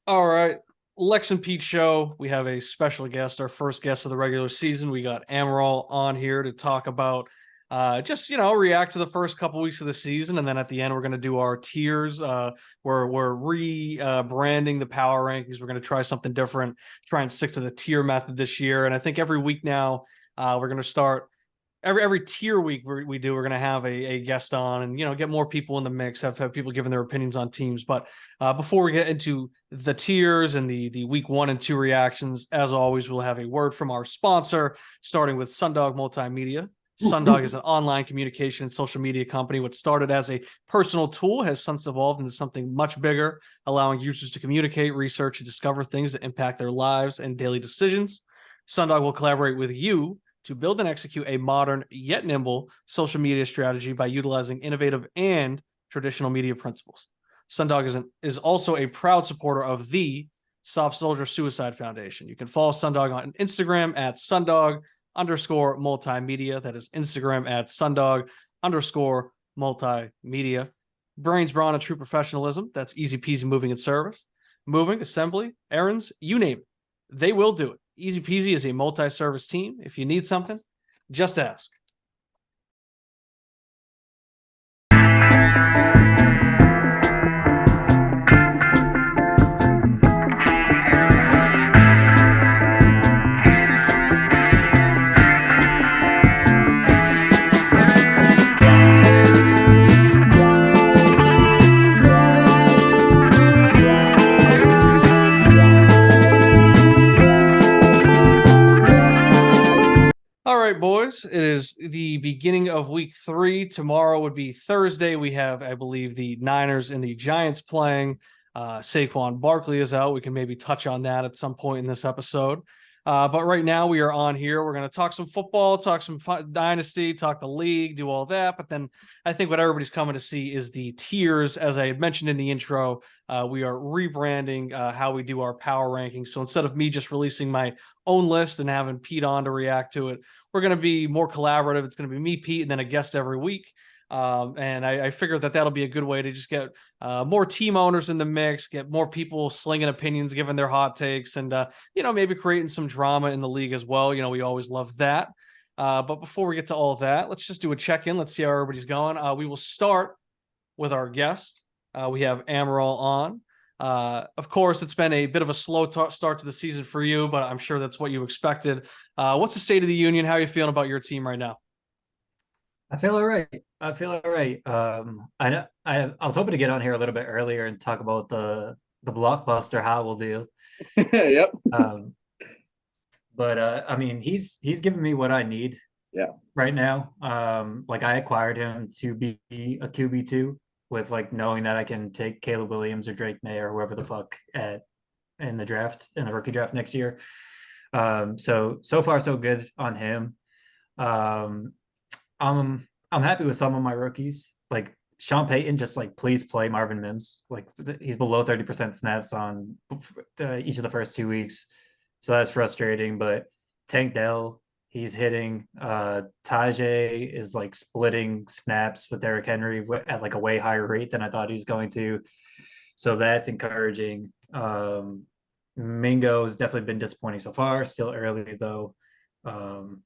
All right. Lex and Pete show. We have a special guest, our first guest of the regular season. We got Amaral on here to talk about just react to the first couple weeks of the season, and then at the end we're going to do our tiers. We're rebranding the power rankings. We're going to try something different, try and stick to the tier method this year. And I think every week now we're going to start every tier week we do, we're going to have a guest on and get more people in the mix, have people giving their opinions on teams. But before we get into the tiers and the week 1 and 2 reactions, as always, we'll have a word from our sponsor, starting with Sundog Multimedia. Sundog is an online communication and social media company. What started as a personal tool has since evolved into something much bigger, allowing users to communicate, research, and discover things that impact their lives and daily decisions. Sundog will collaborate with you to build and execute a modern yet nimble social media strategy by utilizing innovative and traditional media principles. Sundog is also a proud supporter of the Stop Soldier Suicide Foundation. You can follow Sundog on Instagram at Sundog_multimedia. That is Instagram at Sundog_multimedia. Brains, brawn, and true professionalism. That's easy peasy moving and service. Moving, assembly, errands, you name it. They will do it. Easy Peasy is a multi-service team. If you need something, just ask. All right, boys, it is the beginning of week 3. Tomorrow would be Thursday. We have, I believe, the Niners and the Giants playing. Saquon Barkley is out. We can maybe touch on that at some point in this episode. But right now we are on here. We're going to talk some football, talk some dynasty, talk the league, do all that. But then I think what everybody's coming to see is the tiers. As I had mentioned in the intro, we are rebranding how we do our power rankings. So instead of me just releasing my own list and having Pete on to react to it, we're going to be more collaborative. It's going to be me, Pete, and then a guest every week. And I figured that that'll be a good way to just get more team owners in the mix, get more people slinging opinions, giving their hot takes, and maybe creating some drama in the league as well. We always love that. But before we get to all that, let's just do a check-in. Let's see how everybody's going. We will start with our guest. We have Amaral on. Of course, it's been a bit of a slow start to the season for you, but I'm sure that's what you expected. What's the state of the union? How are you feeling about your team right now? I feel all right. I feel all right. I know I was hoping to get on here a little bit earlier and talk about the blockbuster Howell deal. Yep. Um, but I mean, he's giving me what I need Yeah. right now. Like I acquired him to be a QB2 with like knowing that I can take Caleb Williams or Drake May or whoever the fuck in the draft in the rookie draft next year. So far so good on him. Um, I'm happy with some of my rookies. Like Sean Payton, just like please play Marvin Mims. Like he's below 30% snaps on each of the first 2 weeks, so that's frustrating. But Tank Dell, he's hitting. Tajay is like splitting snaps with Derrick Henry at like a way higher rate than I thought he was going to. So that's encouraging. Mingo has definitely been disappointing so far. Still early though. Um,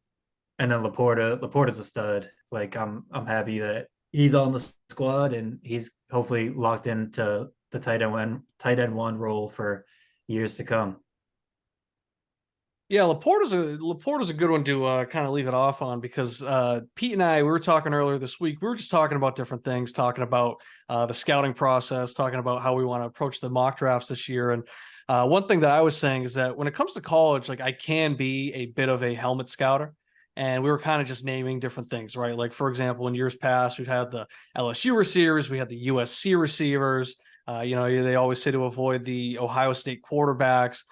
and then Laporta's a stud. Like I'm happy that he's on the squad and he's hopefully locked into the tight end one role for years to come. Yeah, Laporta's a good one to kind of leave it off on because Pete and I we were talking earlier this week. We were just talking about different things, talking about the scouting process, talking about how we want to approach the mock drafts this year. And one thing that I was saying is that when it comes to college, like I can be a bit of a helmet scouter. And we were kind of just naming different things, right? Like, for example, in years past, we've had the LSU receivers, we had the USC receivers. They always say to avoid the Ohio State quarterbacks,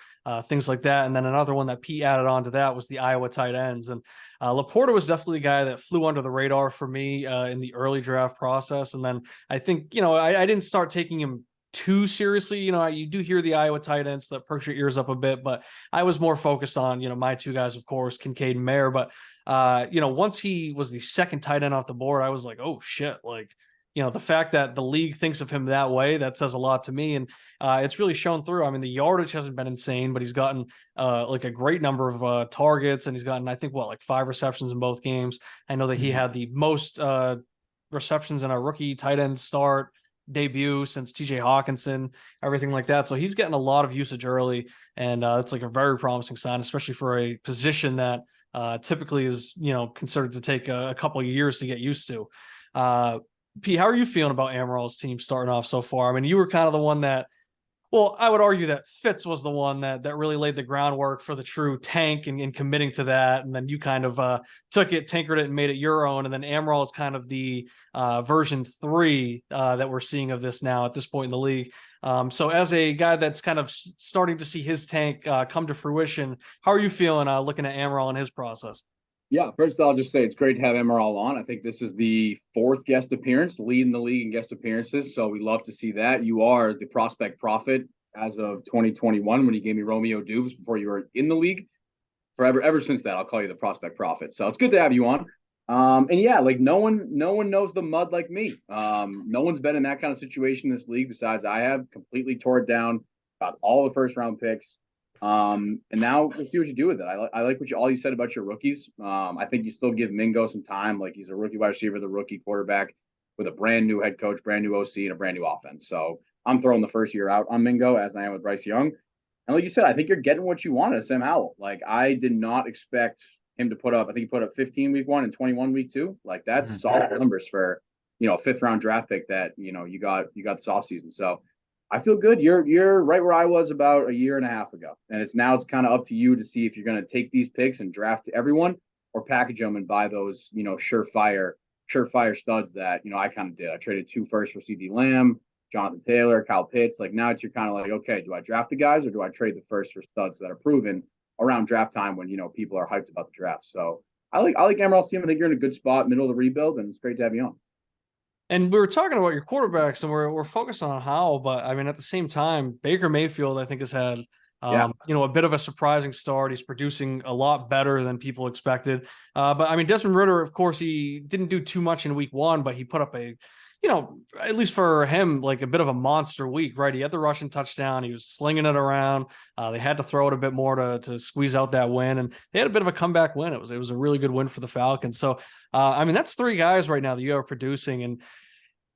things like that. And then another one that Pete added on to that was the Iowa tight ends. And Laporta was definitely a guy that flew under the radar for me in the early draft process. And then I think, I didn't start taking him too seriously. You do hear the Iowa tight ends that perks your ears up a bit, but I was more focused on, my two guys, of course, Kincaid and Mayer. But, once he was the second tight end off the board, I was like, oh shit, like, the fact that the league thinks of him that way, that says a lot to me. And it's really shown through. I mean, the yardage hasn't been insane, but he's gotten like a great number of targets, and he's gotten, I think, like 5 receptions in both games. I know that he had the most receptions in a rookie tight end start debut since TJ Hawkinson, everything like that. So he's getting a lot of usage early, and it's like a very promising sign, especially for a position that typically is, considered to take a couple of years to get used to. Pete, how are you feeling about Amaral's team starting off so far? I mean, you were kind of the one that, well, I would argue that Fitz was the one that really laid the groundwork for the true tank and committing to that. And then you kind of took it, tinkered it, and made it your own. And then Amaral is kind of the version 3 that we're seeing of this now at this point in the league. So as a guy that's kind of starting to see his tank come to fruition, how are you feeling looking at Amaral and his process? Yeah, first I'll just say it's great to have Amaral on. I think this is the 4th guest appearance, leading the league in guest appearances. So we love to see that. You are the prospect prophet as of 2021 when you gave me Romeo Dubes before you were in the league. Ever since that, I'll call you the prospect prophet. So it's good to have you on. And yeah, like no one knows the mud like me. No one's been in that kind of situation in this league besides I have. Completely tore it down, got all the first round picks. And now we'll see what you do with it. I like all you said about your rookies. I think you still give Mingo some time. Like he's a rookie wide receiver, the rookie quarterback with a brand new head coach, brand new OC, and a brand new offense. So I'm throwing the first year out on Mingo as I am with Bryce Young. And like you said, I think you're getting what you wanted, Sam Howell. Like I did not expect him to put up. I think he put up 15 week 1 and 21 week 2. Like that's solid numbers for a 5th round draft pick that you got this off season. So I feel good. You're right where I was about a year and a half ago, and it's kind of up to you to see if you're going to take these picks and draft everyone or package them and buy those surefire studs that I kind of did. I traded 2 firsts for CD Lamb, Jonathan Taylor, Kyle Pitts. Like now you're kind of like, okay, do I draft the guys or do I trade the first for studs that are proven around draft time when people are hyped about the draft? So I like Amaral's team. I think you're in a good spot, middle of the rebuild, and it's great to have you on. And we were talking about your quarterbacks, and we're focused on Howell, but I mean, at the same time, Baker Mayfield, I think, has had a bit of a surprising start. He's producing a lot better than people expected. But I mean, Desmond Ridder, of course, he didn't do too much in week 1, but he put up at least for him, like a bit of a monster week, right? He had the rushing touchdown. He was slinging it around. They had to throw it a bit more to squeeze out that win, and they had a bit of a comeback win. It was a really good win for the Falcons. So, I mean, that's 3 guys right now that you are producing, and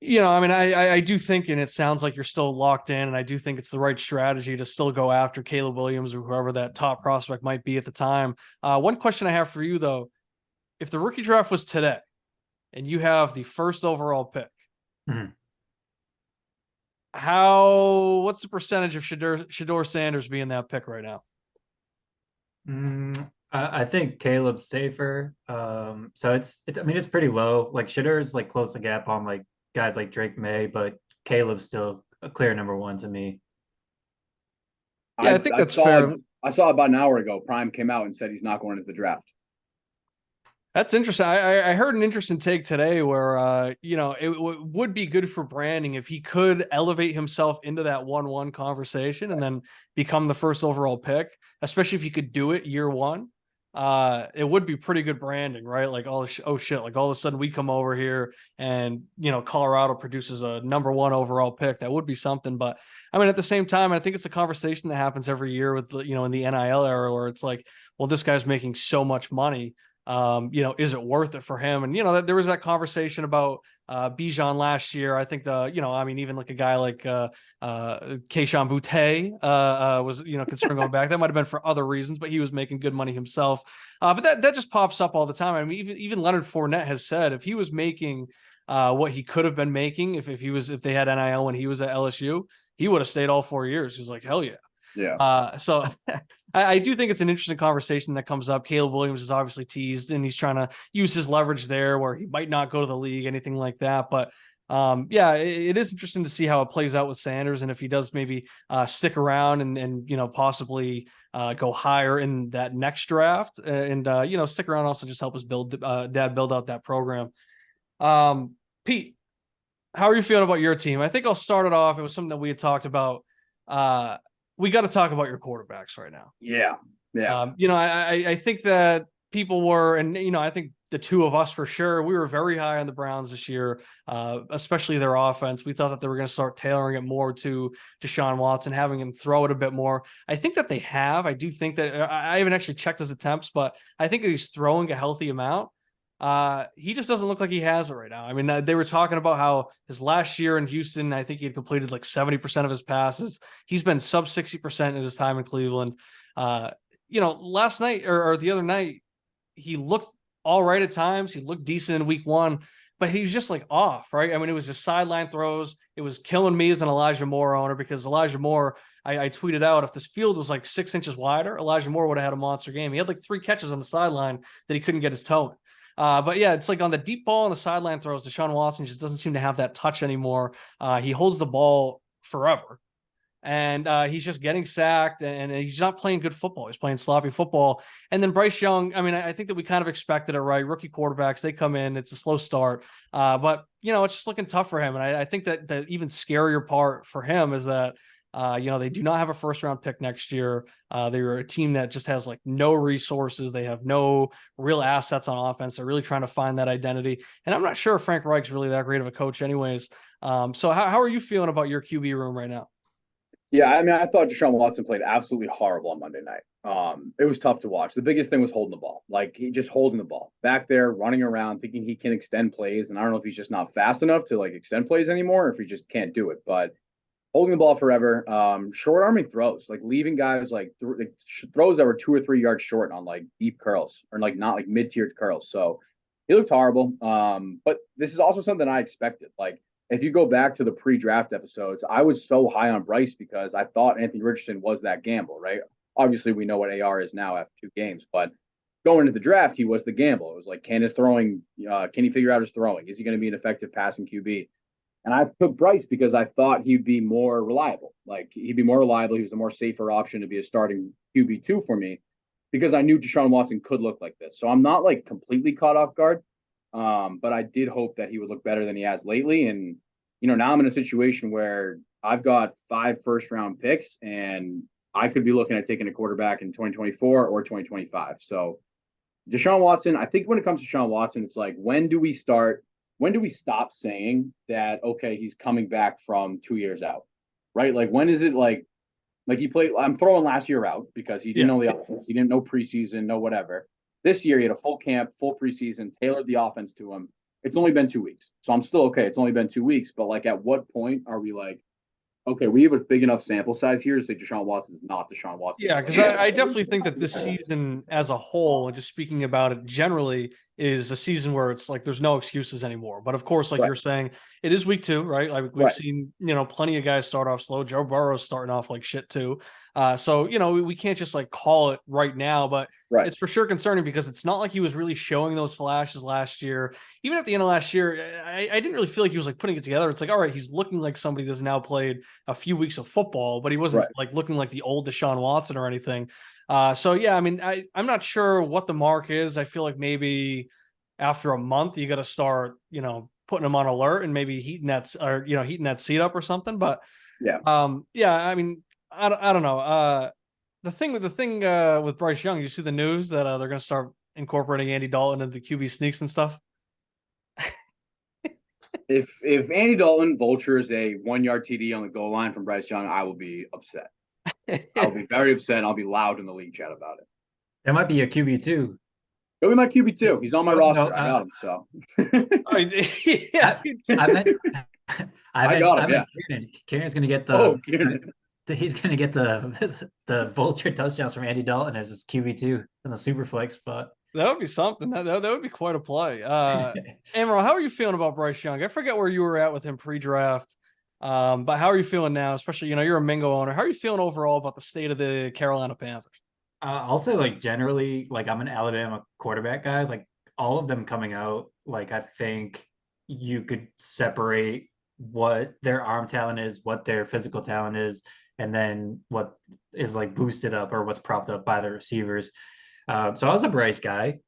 I mean, I do think, and it sounds like you're still locked in, and I do think it's the right strategy to still go after Caleb Williams or whoever that top prospect might be at the time. One question I have for you, though, if the rookie draft was today and you have the first overall pick, what's the percentage of Shedeur Sanders being that pick right now? I think Caleb's safer. So I mean, it's pretty low. Like Shedeur's like close the gap on like guys like Drake May, but Caleb's still a clear number 1 to me. Yeah, I think that's fair. I saw about an hour ago, Prime came out and said he's not going into the draft. That's interesting. I heard an interesting take today where, it would be good for branding if he could elevate himself into that 1-1 conversation and then become the first overall pick, especially if he could do it year 1. It would be pretty good branding, right? Like, oh shit, like all of a sudden we come over here and, Colorado produces a number 1 overall pick. That would be something. But I mean, at the same time, I think it's a conversation that happens every year with, in the NIL era where it's like, well, this guy's making so much money. Is it worth it for him? And, there was that conversation about Bijan last year. I think even like a guy like Keishawn Butte was, considering going back. That might have been for other reasons, but he was making good money himself. But that just pops up all the time. I mean, even Leonard Fournette has said if he was making what he could have been making, if they had NIL when he was at LSU, he would have stayed all 4 years. He was like, hell yeah. Yeah. So I do think it's an interesting conversation that comes up. Caleb Williams is obviously teased, and he's trying to use his leverage there where he might not go to the league, anything like that. But it is interesting to see how it plays out with Sanders, and if he does maybe stick around and possibly go higher in that next draft, and stick around, also just help us build out that program. Pete, how are you feeling about your team? I think I'll start it off. It was something that we had talked about. We got to talk about your quarterbacks right now. Yeah. I think that people were, and I think the two of us for sure, we were very high on the Browns this year, especially their offense. We thought that they were going to start tailoring it more to Deshaun Watson, having him throw it a bit more. I think that they have. I do think that I haven't actually checked his attempts, but I think that he's throwing a healthy amount. He just doesn't look like he has it right now. I mean, they were talking about how his last year in Houston, I think he had completed like 70% of his passes. He's been sub 60% in his time in Cleveland. Last night or the other night, he looked all right at times. He looked decent in week 1, but he was just like off, right? I mean, it was his sideline throws. It was killing me as an Elijah Moore owner because Elijah Moore, I tweeted out, if this field was like 6 inches wider, Elijah Moore would have had a monster game. He had like 3 catches on the sideline that he couldn't get his toe in. But yeah, it's like on the deep ball and the sideline throws, Deshaun Watson just doesn't seem to have that touch anymore. He holds the ball forever. And he's just getting sacked, and he's not playing good football. He's playing sloppy football. And then Bryce Young, I mean, I think that we kind of expected it, right? Rookie quarterbacks, they come in, it's a slow start. But, it's just looking tough for him. And I think that the even scarier part for him is that, they do not have a first-round pick next year. They were a team that just has like no resources. They have no real assets on offense. They're really trying to find that identity. And I'm not sure if Frank Reich's really that great of a coach anyways. So how are you feeling about your QB room right now? Yeah, I mean, I thought Deshaun Watson played absolutely horrible on Monday night. It was tough to watch. The biggest thing was holding the ball. Like, he just holding the ball back there, running around, thinking he can extend plays. And I don't know if he's just not fast enough to like extend plays anymore, or if he just can't do it. But holding the ball forever, short arming throws, like leaving guys like throws that were 2 or 3 yards short on like deep curls, or like not like mid-tiered curls. So he looked horrible. But this is also something I expected. Like, if you go back to the pre-draft episodes, I was so high on Bryce because I thought Anthony Richardson was that gamble, right? Obviously, we know what AR is now after 2 games, but going into the draft, he was the gamble. It was like, can he figure out his throwing? Is he going to be an effective passing QB? And I took Bryce because I thought he'd be more reliable. Like, he'd be more reliable. He was a more safer option to be a starting QB2 for me because I knew Deshaun Watson could look like this. So I'm not like completely caught off guard. But I did hope that he would look better than he has lately. And, now I'm in a situation where I've got 5 first-round picks, and I could be looking at taking a quarterback in 2024 or 2025. So Deshaun Watson, I think when it comes to Deshaun Watson, it's like, when do we stop saying that, okay, he's coming back from 2 years out, right? Like, when is it like he played, I'm throwing last year out because he didn't know the offense. He didn't know preseason, no whatever. This year, he had a full camp, full preseason, tailored the offense to him. It's only been 2 weeks. So I'm still okay. It's only been 2 weeks. But like, at what point are we like, okay, we have a big enough sample size here to say Deshaun Watson is not Deshaun Watson? Yeah, because I definitely think that this season as a whole, and just speaking about it generally, is a season where it's like there's no excuses anymore. But of course, like you're saying, it is week 2, right? Like we've seen, plenty of guys start off slow. Joe Burrow's starting off like shit too. So, we can't just like call it right now, but it's for sure concerning because it's not like he was really showing those flashes last year. Even at the end of last year, I didn't really feel like he was like putting it together. It's like, all right, he's looking like somebody that's now played a few weeks of football, but he wasn't like looking like the old Deshaun Watson or anything. So yeah, I mean, I'm not sure what the mark is. I feel like maybe after a month, you got to start, putting him on alert and maybe heating that seat up or something. But yeah, I mean, I don't know. The thing with Bryce Young, you see the news that they're going to start incorporating Andy Dalton into the QB sneaks and stuff. If Andy Dalton vultures a 1-yard TD on the goal line from Bryce Young, I will be upset. I'll be very upset, and I'll be loud in the league chat about it. That might be a QB2. He'll be my QB2. He's on my roster. I got him. So I got him. Yeah, Kyren's going to get the. Kyren. He's going to get the vulture touchdowns from Andy Dalton as his QB2 in the Superflex spot. That would be something. That would be quite a play. Amaral, how are you feeling about Bryce Young? I forget where you were at with him pre-draft, but how are you feeling now? Especially, you're a Mingo owner. How are you feeling overall about the state of the Carolina Panthers? I'll say, like, generally, like, I'm an Alabama quarterback guy. Like, all of them coming out, like, I think you could separate what their arm talent is, what their physical talent is, and then what is like boosted up or what's propped up by the receivers. So I was a Bryce guy.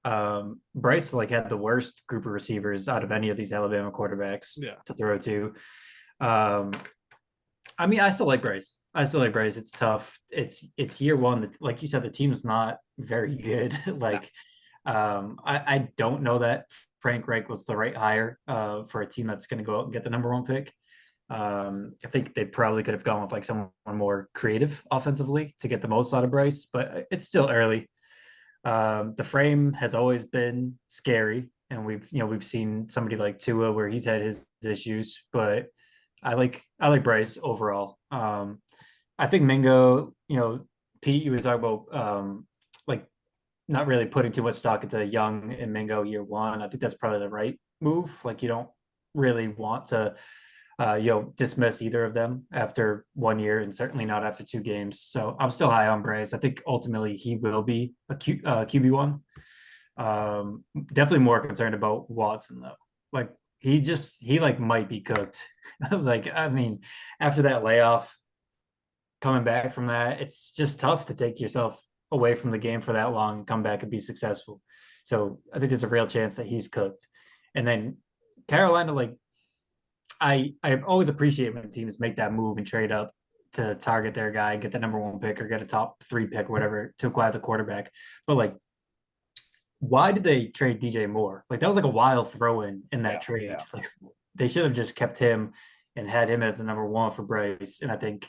Bryce like had the worst group of receivers out of any of these Alabama quarterbacks to throw to. I mean, I still like Bryce. It's tough. It's year one. Like you said, the team is not very good. I don't know that Frank Reich was the right hire for a team that's going to go out and get the number one pick. I think they probably could have gone with like someone more creative offensively to get the most out of Bryce, but it's still early. The frame has always been scary, and we've seen somebody like Tua where he's had his issues, but I like Bryce overall. I think Mingo, Pete, you was talking about like not really putting too much stock into Young and Mingo year one. I think that's probably the right move. Like you don't really want to dismiss either of them after 1 year, and certainly not after 2 games. So I'm still high on Bryce. I think ultimately he will be a QB1. Definitely more concerned about Watson though. Like he like might be cooked. Like I mean, after that layoff, coming back from that, it's just tough to take yourself away from the game for that long and come back and be successful. So I think there's a real chance that he's cooked. And then Carolina, like I always appreciate when teams make that move and trade up to target their guy, get the number one pick or get a top 3 pick or whatever to acquire the quarterback. But like, why did they trade DJ Moore? Like that was like a wild throw in that trade. Yeah. Like they should have just kept him and had him as the number one for Bryce. And I think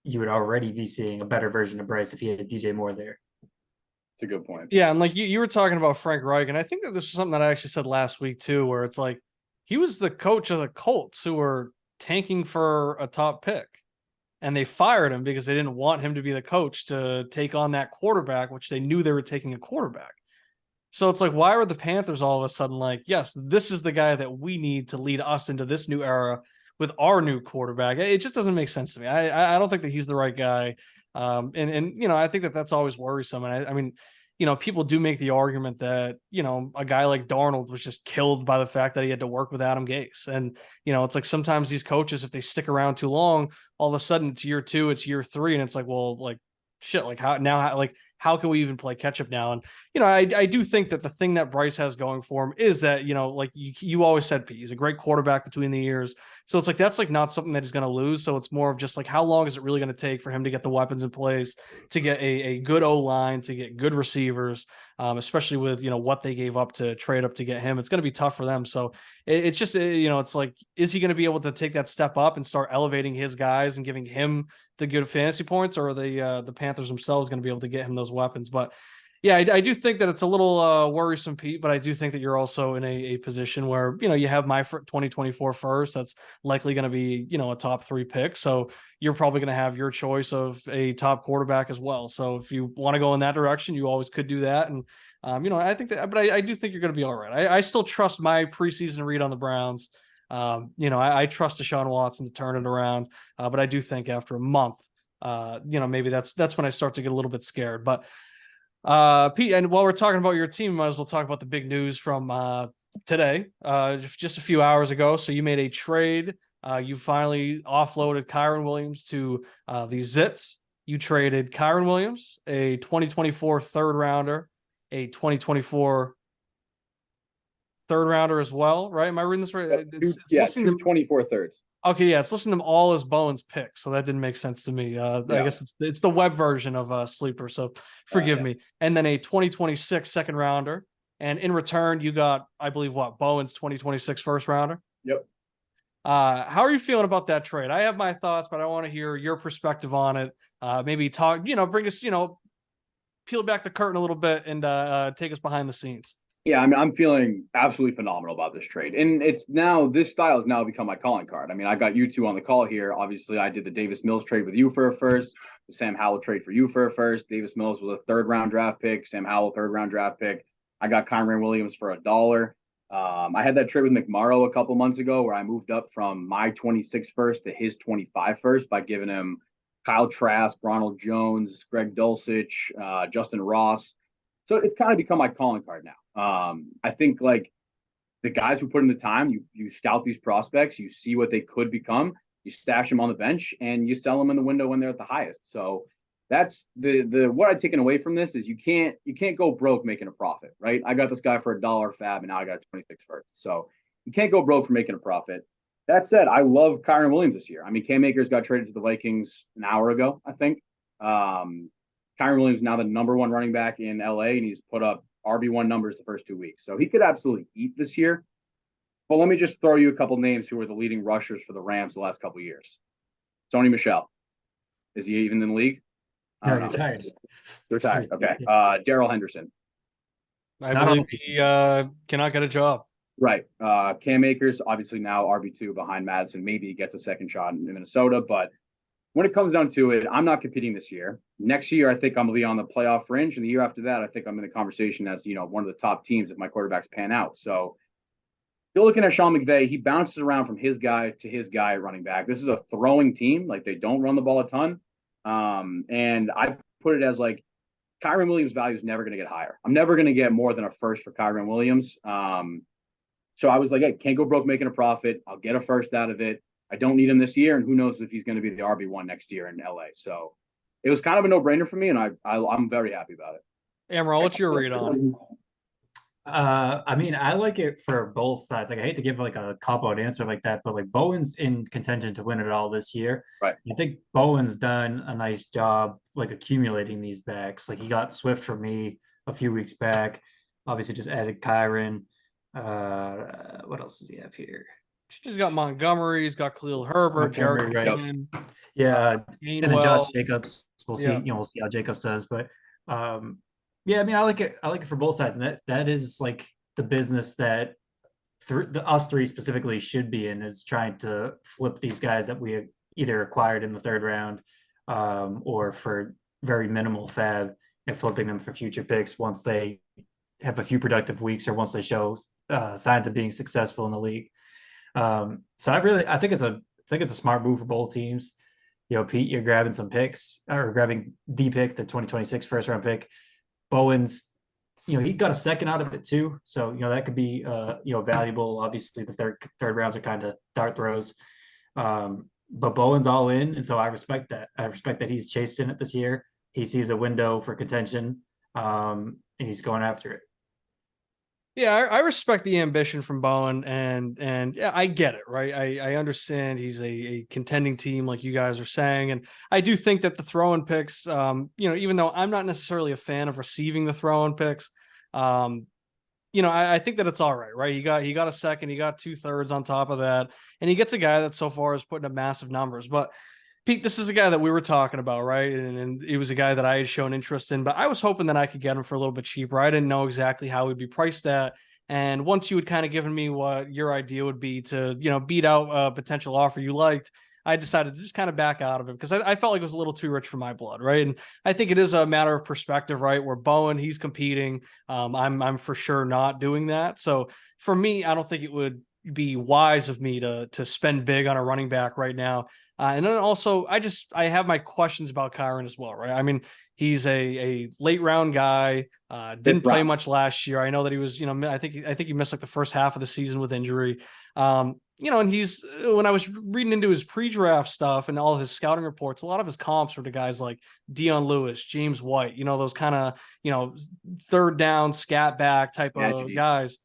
you would already be seeing a better version of Bryce if he had DJ Moore there. It's a good point. Yeah, and like you were talking about Frank Reich, and I think that this is something that I actually said last week too, where it's like he was the coach of the Colts who were tanking for a top pick, and they fired him because they didn't want him to be the coach to take on that quarterback, which they knew they were taking a quarterback. So it's like, why were the Panthers all of a sudden like, yes, this is the guy that we need to lead us into this new era with our new quarterback? It just doesn't make sense to me. I don't think that he's the right guy. And I think that that's always worrisome. And I mean, people do make the argument that, a guy like Darnold was just killed by the fact that he had to work with Adam Gase. And, it's like sometimes these coaches, if they stick around too long, all of a sudden it's year 2, it's year 3. And it's like, well, like shit, like how can we even play catch up now? And, I do think that the thing that Bryce has going for him is that, like you always said, Pete, he's a great quarterback between the years. So it's like, that's like not something that he's going to lose. So it's more of just like, how long is it really going to take for him to get the weapons in place, to get a good O-line, to get good receivers, especially with, what they gave up to trade up to get him. It's going to be tough for them. So it's just, it's like, is he going to be able to take that step up and start elevating his guys and giving him the good fantasy points, or are the Panthers themselves going to be able to get him those weapons? But yeah, I do think that it's a little worrisome, Pete, but I do think that you're also in a position where, you have my 2024 first. That's likely going to be, a top 3 pick. So you're probably going to have your choice of a top quarterback as well. So if you want to go in that direction, you always could do that. And, I think that, but I do think you're going to be all right. I still trust my preseason read on the Browns. I trust Deshaun Watson to turn it around. But I do think after a month, maybe that's when I start to get a little bit scared. But Pete, and while we're talking about your team, might as well talk about the big news from today, just a few hours ago. So you made a trade. You finally offloaded Kyren Williams to the Zits. You traded Kyren Williams, a 2024 third rounder, a 2024 third rounder as well, right? Am I reading this right? It's 24 thirds. Okay, yeah, it's listing them all as Bowen's picks, so that didn't make sense to me. I guess it's the web version of Sleeper, so forgive me. And then a 2026 second rounder, and in return, you got, I believe, Bowen's 2026 first rounder. Yep. How are you feeling about that trade? I have my thoughts, but I want to hear your perspective on it. Maybe talk, bring us, peel back the curtain a little bit and take us behind the scenes. Yeah, I mean, I'm feeling absolutely phenomenal about this trade. And this style has now become my calling card. I mean, I got you two on the call here. Obviously, I did the Davis Mills trade with you for a first, the Sam Howell trade for you for a first. Davis Mills was a third round draft pick, Sam Howell, third round draft pick. I got Kyren Williams for $1. I had that trade with McMorrow a couple months ago where I moved up from my 26 first to his 25 first by giving him Kyle Trask, Ronald Jones, Greg Dulcich, Justin Ross. So it's kind of become my calling card now. I think like the guys who put in the time, you scout these prospects, you see what they could become, you stash them on the bench, and you sell them in the window when they're at the highest. So that's the what I've taken away from this is you can't go broke making a profit, right? I got this guy for $1 fab, and now I got 26 first. So you can't go broke for making a profit. That said, I love Kyren Williams this year. I mean, Cam Akers got traded to the Vikings an hour ago, I think. Kyren Williams is now the number 1 running back in LA, and he's put up RB1 numbers the first 2 weeks. So he could absolutely eat this year. But let me just throw you a couple names who are the leading rushers for the Rams the last couple of years. Sony Michel. Is he even in the league? No, you're tired. They're tired. Okay. Darrell Henderson. I Not believe on- he cannot get a job. Right. Cam Akers, obviously now RB2 behind Madison. Maybe he gets a second shot in Minnesota. But when it comes down to it, I'm not competing this year. Next year, I think I'm going to be on the playoff fringe. And the year after that, I think I'm in the conversation as, one of the top teams if my quarterbacks pan out. So you're looking at Sean McVay. He bounces around from his guy to his guy at running back. This is a throwing team. Like, they don't run the ball a ton. And I put it as like Kyren Williams' value is never going to get higher. I'm never going to get more than a first for Kyren Williams. So I was like, hey, can't go broke making a profit. I'll get a first out of it. I don't need him this year, and who knows if he's going to be the RB1 next year in LA. So it was kind of a no-brainer for me, and I'm very happy about it. Amaral, what's your read on it? I mean, I like it for both sides. Like, I hate to give like a cop-out answer like that, but like Bowen's in contention to win it all this year. Right. I think Bowen's done a nice job like accumulating these backs. Like, he got Swift for me a few weeks back. Obviously, just added Kyren. What else does he have here? He's got Montgomery. He's got Khalil Herbert. Montgomery, Jared right. Goodman, Yeah, and then Gainwell. Josh Jacobs. We'll see. Yeah. We'll see how Jacobs does. But yeah, I mean, I like it. I like it for both sides, and that is like the business that us three specifically should be in, is trying to flip these guys that we either acquired in the third round, or for very minimal fab, and flipping them for future picks once they have a few productive weeks or once they show signs of being successful in the league. So I think it's a smart move for both teams. Pete, you're grabbing some picks, or grabbing the pick, the 2026 first round pick. Bowen's, he got a second out of it too. So, that could be, valuable. Obviously the third rounds are kind of dart throws. But Bowen's all in. And so I respect that. I respect that he's chasing it this year. He sees a window for contention, and he's going after it. Yeah, I respect the ambition from Bowen, and yeah, I get it, right? I understand he's a contending team, like you guys are saying, and I do think that the throw-in picks, even though I'm not necessarily a fan of receiving the throw-in picks, I think that it's all right? He got a second, he got 2/3 on top of that, and he gets a guy that so far is putting up massive numbers, but. Pete, this is a guy that we were talking about, right? And it was a guy that I had shown interest in, but I was hoping that I could get him for a little bit cheaper. I didn't know exactly how he'd be priced at. And once you had kind of given me what your idea would be to, beat out a potential offer you liked, I decided to just kind of back out of it because I felt like it was a little too rich for my blood, right? And I think it is a matter of perspective, right? Where Bowen, he's competing. I'm for sure not doing that. So for me, I don't think it would be wise of me to spend big on a running back right now. And then also, I have my questions about Kyren as well, right? I mean, he's a late round guy, didn't play much last year. I know that he was, I think he missed like the first half of the season with injury. And he's, when I was reading into his pre-draft stuff and all his scouting reports, a lot of his comps were to guys like Dion Lewis, James White, those kind of, third down scat back type of guys.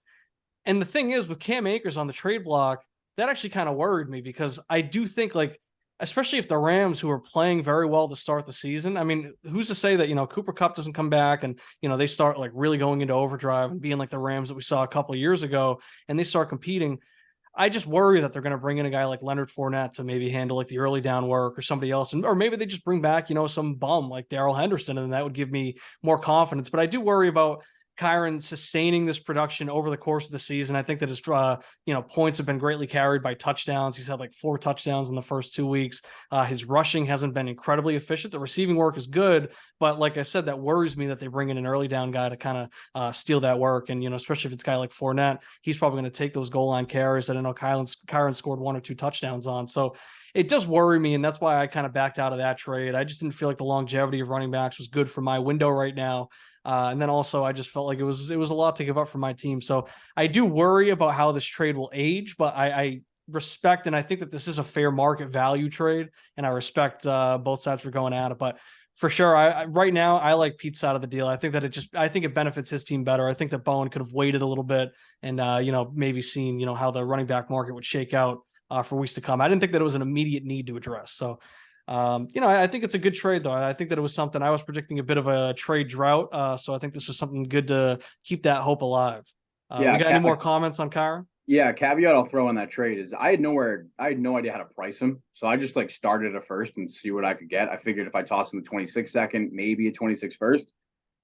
And the thing is, with Cam Akers on the trade block, that actually kind of worried me because I do think, like, especially if the Rams, who are playing very well to start the season, I mean, who's to say that, Cooper Kupp doesn't come back and, they start like really going into overdrive and being like the Rams that we saw a couple of years ago and they start competing. I just worry that they're going to bring in a guy like Leonard Fournette to maybe handle like the early down work or somebody else. Or maybe they just bring back, some bum like Darrell Henderson, and that would give me more confidence. But I do worry about Kyren sustaining this production over the course of the season. I think that his points have been greatly carried by touchdowns. He's had like 4 touchdowns in the first 2 weeks. His rushing hasn't been incredibly efficient. The receiving work is good, but like I said, that worries me that they bring in an early down guy to kind of steal that work. And especially if it's a guy like Fournette, he's probably going to take those goal line carries that I know Kyren scored 1 or 2 touchdowns on. So it does worry me, and that's why I kind of backed out of that trade. I just didn't feel like the longevity of running backs was good for my window right now. And then also I just felt like it was a lot to give up for my team. So I do worry about how this trade will age, but I respect, and I think that this is a fair market value trade, and I respect both sides for going at it. But for sure, right now I like Pete's side of the deal. I think that I think it benefits his team better. I think that Bowen could have waited a little bit and maybe seen how the running back market would shake out for weeks to come. I didn't think that it was an immediate need to address. So I think it's a good trade, though. I think that it was something I was predicting a bit of a trade drought. So I think this was something good to keep that hope alive. Yeah, We got any more comments on Kyren? Yeah, caveat I'll throw in that trade is I had no idea how to price him. So I just like started at first and see what I could get. I figured if I toss in the 26 second, maybe a 26 first.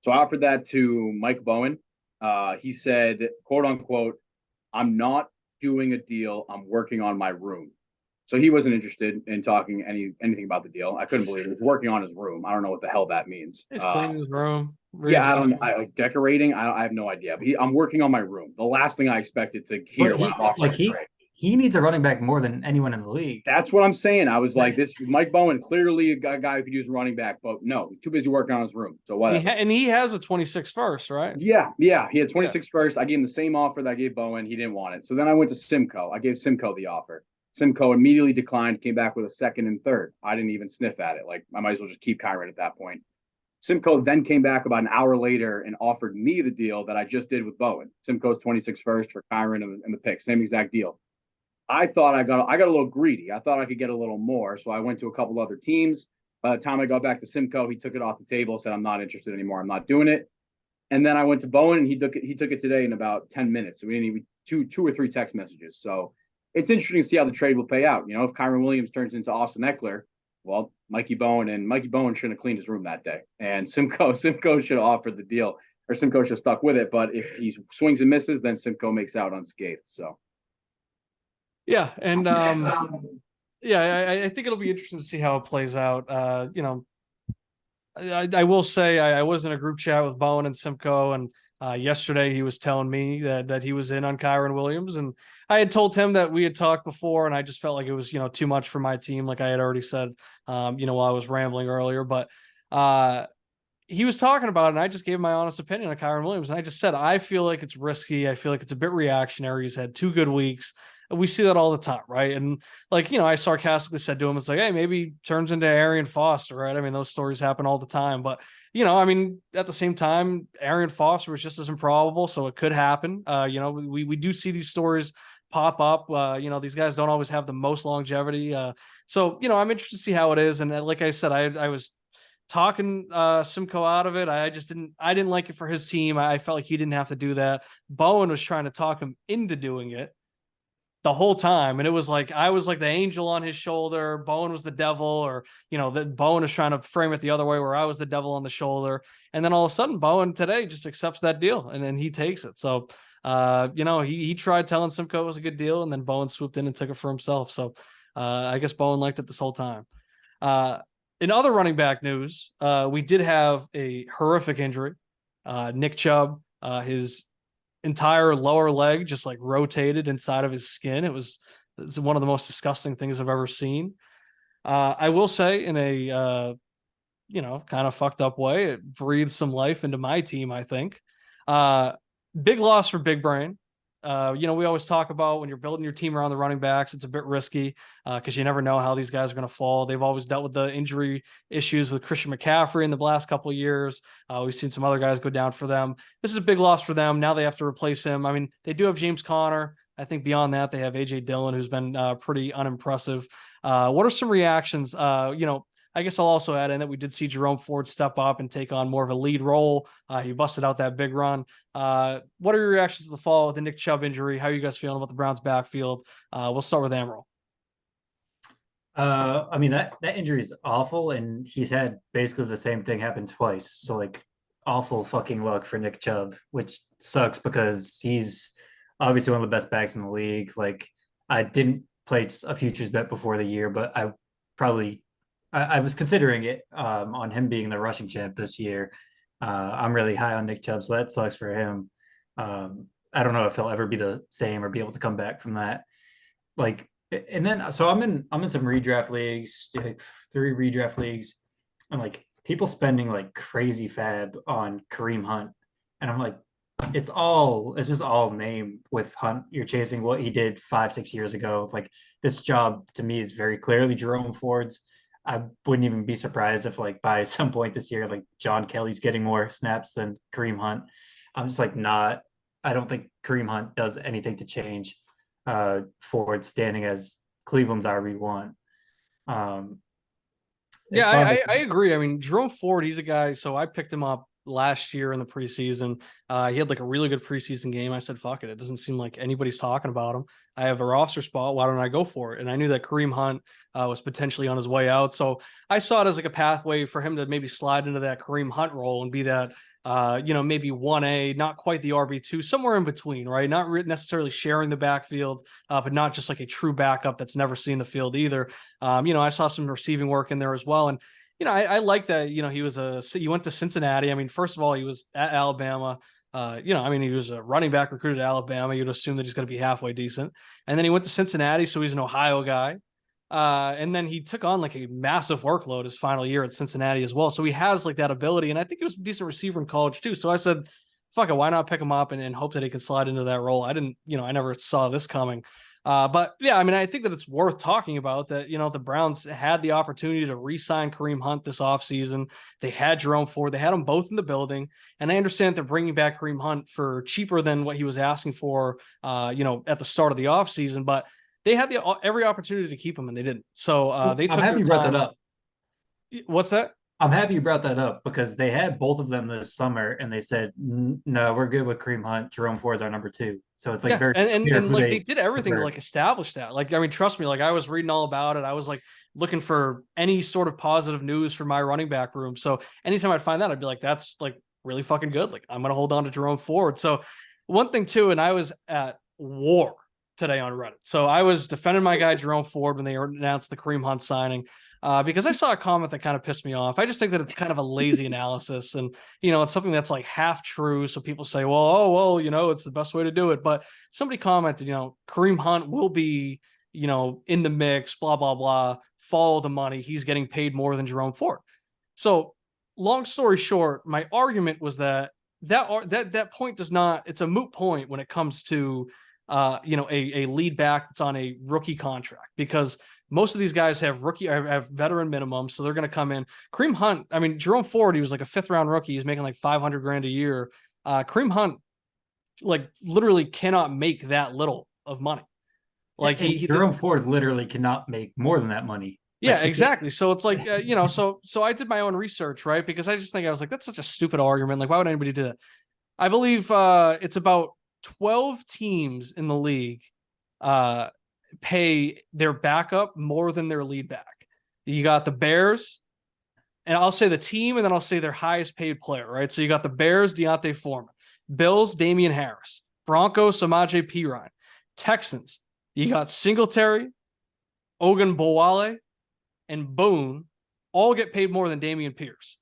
So I offered that to Mike Bowen. He said, quote unquote, I'm not doing a deal. I'm working on my room. So he wasn't interested in talking anything about the deal. I couldn't believe it. He was working on his room. I don't know what the hell that means. He's cleaning his room. Yeah, I don't know. I like decorating. I have no idea. But I'm working on my room. The last thing I expected to hear But when I'm offering a trade. he needs a running back more than anyone in the league. That's what I'm saying. I was like, this Mike Bowen, clearly a guy who could use a running back, but no, too busy working on his room. So whatever. And he has a 26 first, right? Yeah. He had 26 first. I gave him the same offer that I gave Bowen. He didn't want it. So then I went to Simcoe. I gave Simcoe the offer. Simcoe immediately declined, came back with a second and third. I didn't even sniff at it. Like, I might as well just keep Kyren at that point. Simcoe then came back about an hour later and offered me the deal that I just did with Bowen. Simcoe's 26 first for Kyren and the pick, same exact deal. I thought I got a little greedy. I thought I could get a little more, so I went to a couple other teams. By the time I got back to Simcoe, he took it off the table, said I'm not interested anymore. I'm not doing it. And then I went to Bowen, and he took it today in about 10 minutes. So we didn't even two or three text messages. So it's interesting to see how the trade will pay out. You know, if Kyren Williams turns into Austin Eckler, well, Mikey Bowen shouldn't have cleaned his room that day. And Simcoe should have offered the deal, or Simcoe should have stuck with it. But if he swings and misses, then Simcoe makes out unscathed. So yeah, and I think it'll be interesting to see how it plays out. I will say I was in a group chat with Bowen and Simcoe, and yesterday he was telling me that he was in on Kyren Williams, and I had told him that we had talked before, and I just felt like it was too much for my team, like I had already said, while I was rambling earlier. But he was talking about it, and I just gave my honest opinion on Kyren Williams, and I just said I feel like it's risky. I feel like it's a bit reactionary. He's had 2 good weeks. We see that all the time, right? And I sarcastically said to him, it's like, hey, maybe he turns into Arian Foster, right? I mean, those stories happen all the time. But, at the same time, Arian Foster was just as improbable, so it could happen. We do see these stories pop up. These guys don't always have the most longevity. So I'm interested to see how it is. And like I said, I was talking Simcoe out of it. I didn't like it for his team. I felt like he didn't have to do that. Bowen was trying to talk him into doing it the whole time. And it was like, I was like the angel on his shoulder. Bowen was the devil, or, that Bowen was trying to frame it the other way where I was the devil on the shoulder. And then all of a sudden Bowen today just accepts that deal and then he takes it. So, he tried telling Simcoe it was a good deal, and then Bowen swooped in and took it for himself. So, I guess Bowen liked it this whole time. In other running back news, we did have a horrific injury. Nick Chubb, his entire lower leg just like rotated inside of his skin. It's one of the most disgusting things I've ever seen. I will say, in a kind of fucked up way, it breathed some life into my team, I think. Big loss for Big Brain. We always talk about when you're building your team around the running backs, it's a bit risky because you never know how these guys are going to fall. They've always dealt with the injury issues with Christian McCaffrey in the last couple of years. We've seen some other guys go down for them. This is a big loss for them. Now they have to replace him. I mean, they do have James Conner. I think beyond that, they have AJ Dillon, who's been pretty unimpressive. What are some reactions? I guess I'll also add in that we did see Jerome Ford step up and take on more of a lead role. He busted out that big run. What are your reactions to the fall with the Nick Chubb injury? How are you guys feeling about the Browns backfield? We'll start with Amaral. That injury is awful, and he's had basically the same thing happen twice. So like awful fucking luck for Nick Chubb, which sucks because he's obviously one of the best backs in the league. Like, I didn't play a futures bet before the year, but I was considering it on him being the rushing champ this year. I'm really high on Nick Chubb, so that sucks for him. I don't know if he'll ever be the same or be able to come back from that. And then so I'm in some redraft leagues, 3 redraft leagues, and like people spending like crazy fab on Kareem Hunt, and I'm like, it's just all name with Hunt. You're chasing what he did 5-6 years ago. Like, this job to me is very clearly Jerome Ford's. I wouldn't even be surprised if like by some point this year, like John Kelly's getting more snaps than Kareem Hunt. I'm just like I don't think Kareem Hunt does anything to change Ford standing as Cleveland's RB1. It's Yeah, fun. I agree. I mean, Jerome Ford, he's a guy. So I picked him up last year in the preseason. He had like a really good preseason game. I said, fuck it. It doesn't seem like anybody's talking about him. I have a roster spot. Why don't I go for it? And I knew that Kareem Hunt was potentially on his way out. So I saw it as like a pathway for him to maybe slide into that Kareem Hunt role and be that, maybe 1A, not quite the RB2, somewhere in between, right? Not necessarily sharing the backfield, but not just like a true backup that's never seen the field either. I saw some receiving work in there as well. And, I like that, he went to Cincinnati. I mean, first of all, he was at Alabama. He was a running back recruited at Alabama. You'd assume that he's going to be halfway decent. And then he went to Cincinnati. So he's an Ohio guy. And then he took on like a massive workload his final year at Cincinnati as well. So he has like that ability. And I think he was a decent receiver in college too. So I said, fuck it, why not pick him up and hope that he can slide into that role? I never saw this coming. But yeah, I mean, I think that it's worth talking about that, the Browns had the opportunity to re-sign Kareem Hunt this offseason. They had Jerome Ford. They had them both in the building. And I understand they're bringing back Kareem Hunt for cheaper than what he was asking for, at the start of the offseason. But they had every opportunity to keep him and they didn't. So they took I'm happy their you brought time. that up. What's that? I'm happy you brought that up because they had both of them this summer and they said, no, we're good with Kareem Hunt. Jerome Ford's our number 2. So it's like Yeah, very and clear who like they did everything to prefer. like establish that. Like, I mean, trust me, like I was reading all about it. I was like looking for any sort of positive news for my running back room. So anytime I'd find that, I'd be like, that's like really fucking good. Like, I'm gonna hold on to Jerome Ford. So one thing too, and I was at war today on Reddit. So I was defending my guy Jerome Ford when they announced the Kareem Hunt signing. Because I saw a comment that kind of pissed me off. I just think that it's kind of a lazy analysis, and it's something that's like half true. So people say, "Well, it's the best way to do it." But somebody commented, Kareem Hunt will be, in the mix, blah blah blah. Follow the money. He's getting paid more than Jerome Ford. So, long story short, my argument was that point does not. It's a moot point when it comes to, a lead back that's on a rookie contract because most of these guys have veteran minimums, so they're going to come in. Kareem Hunt, I mean, Jerome Ford, he was like a 5th round rookie. He's making like $500,000 a year. Kareem Hunt, like, literally cannot make that little of money. Like Jerome Ford literally cannot make more than that money. Yeah, exactly. So it's like, so I did my own research, right? Because I was like, that's such a stupid argument. Like, why would anybody do that? I believe it's about 12 teams in the league pay their backup more than their lead back. You got the Bears, and I'll say the team, and then I'll say their highest paid player, right? So you got the Bears, Deontay Foreman, Bills, Damian Harris, Broncos, Samaje Perine, Texans, you got Singletary, Ogunbowale, and Boone, all get paid more than Damian Pierce.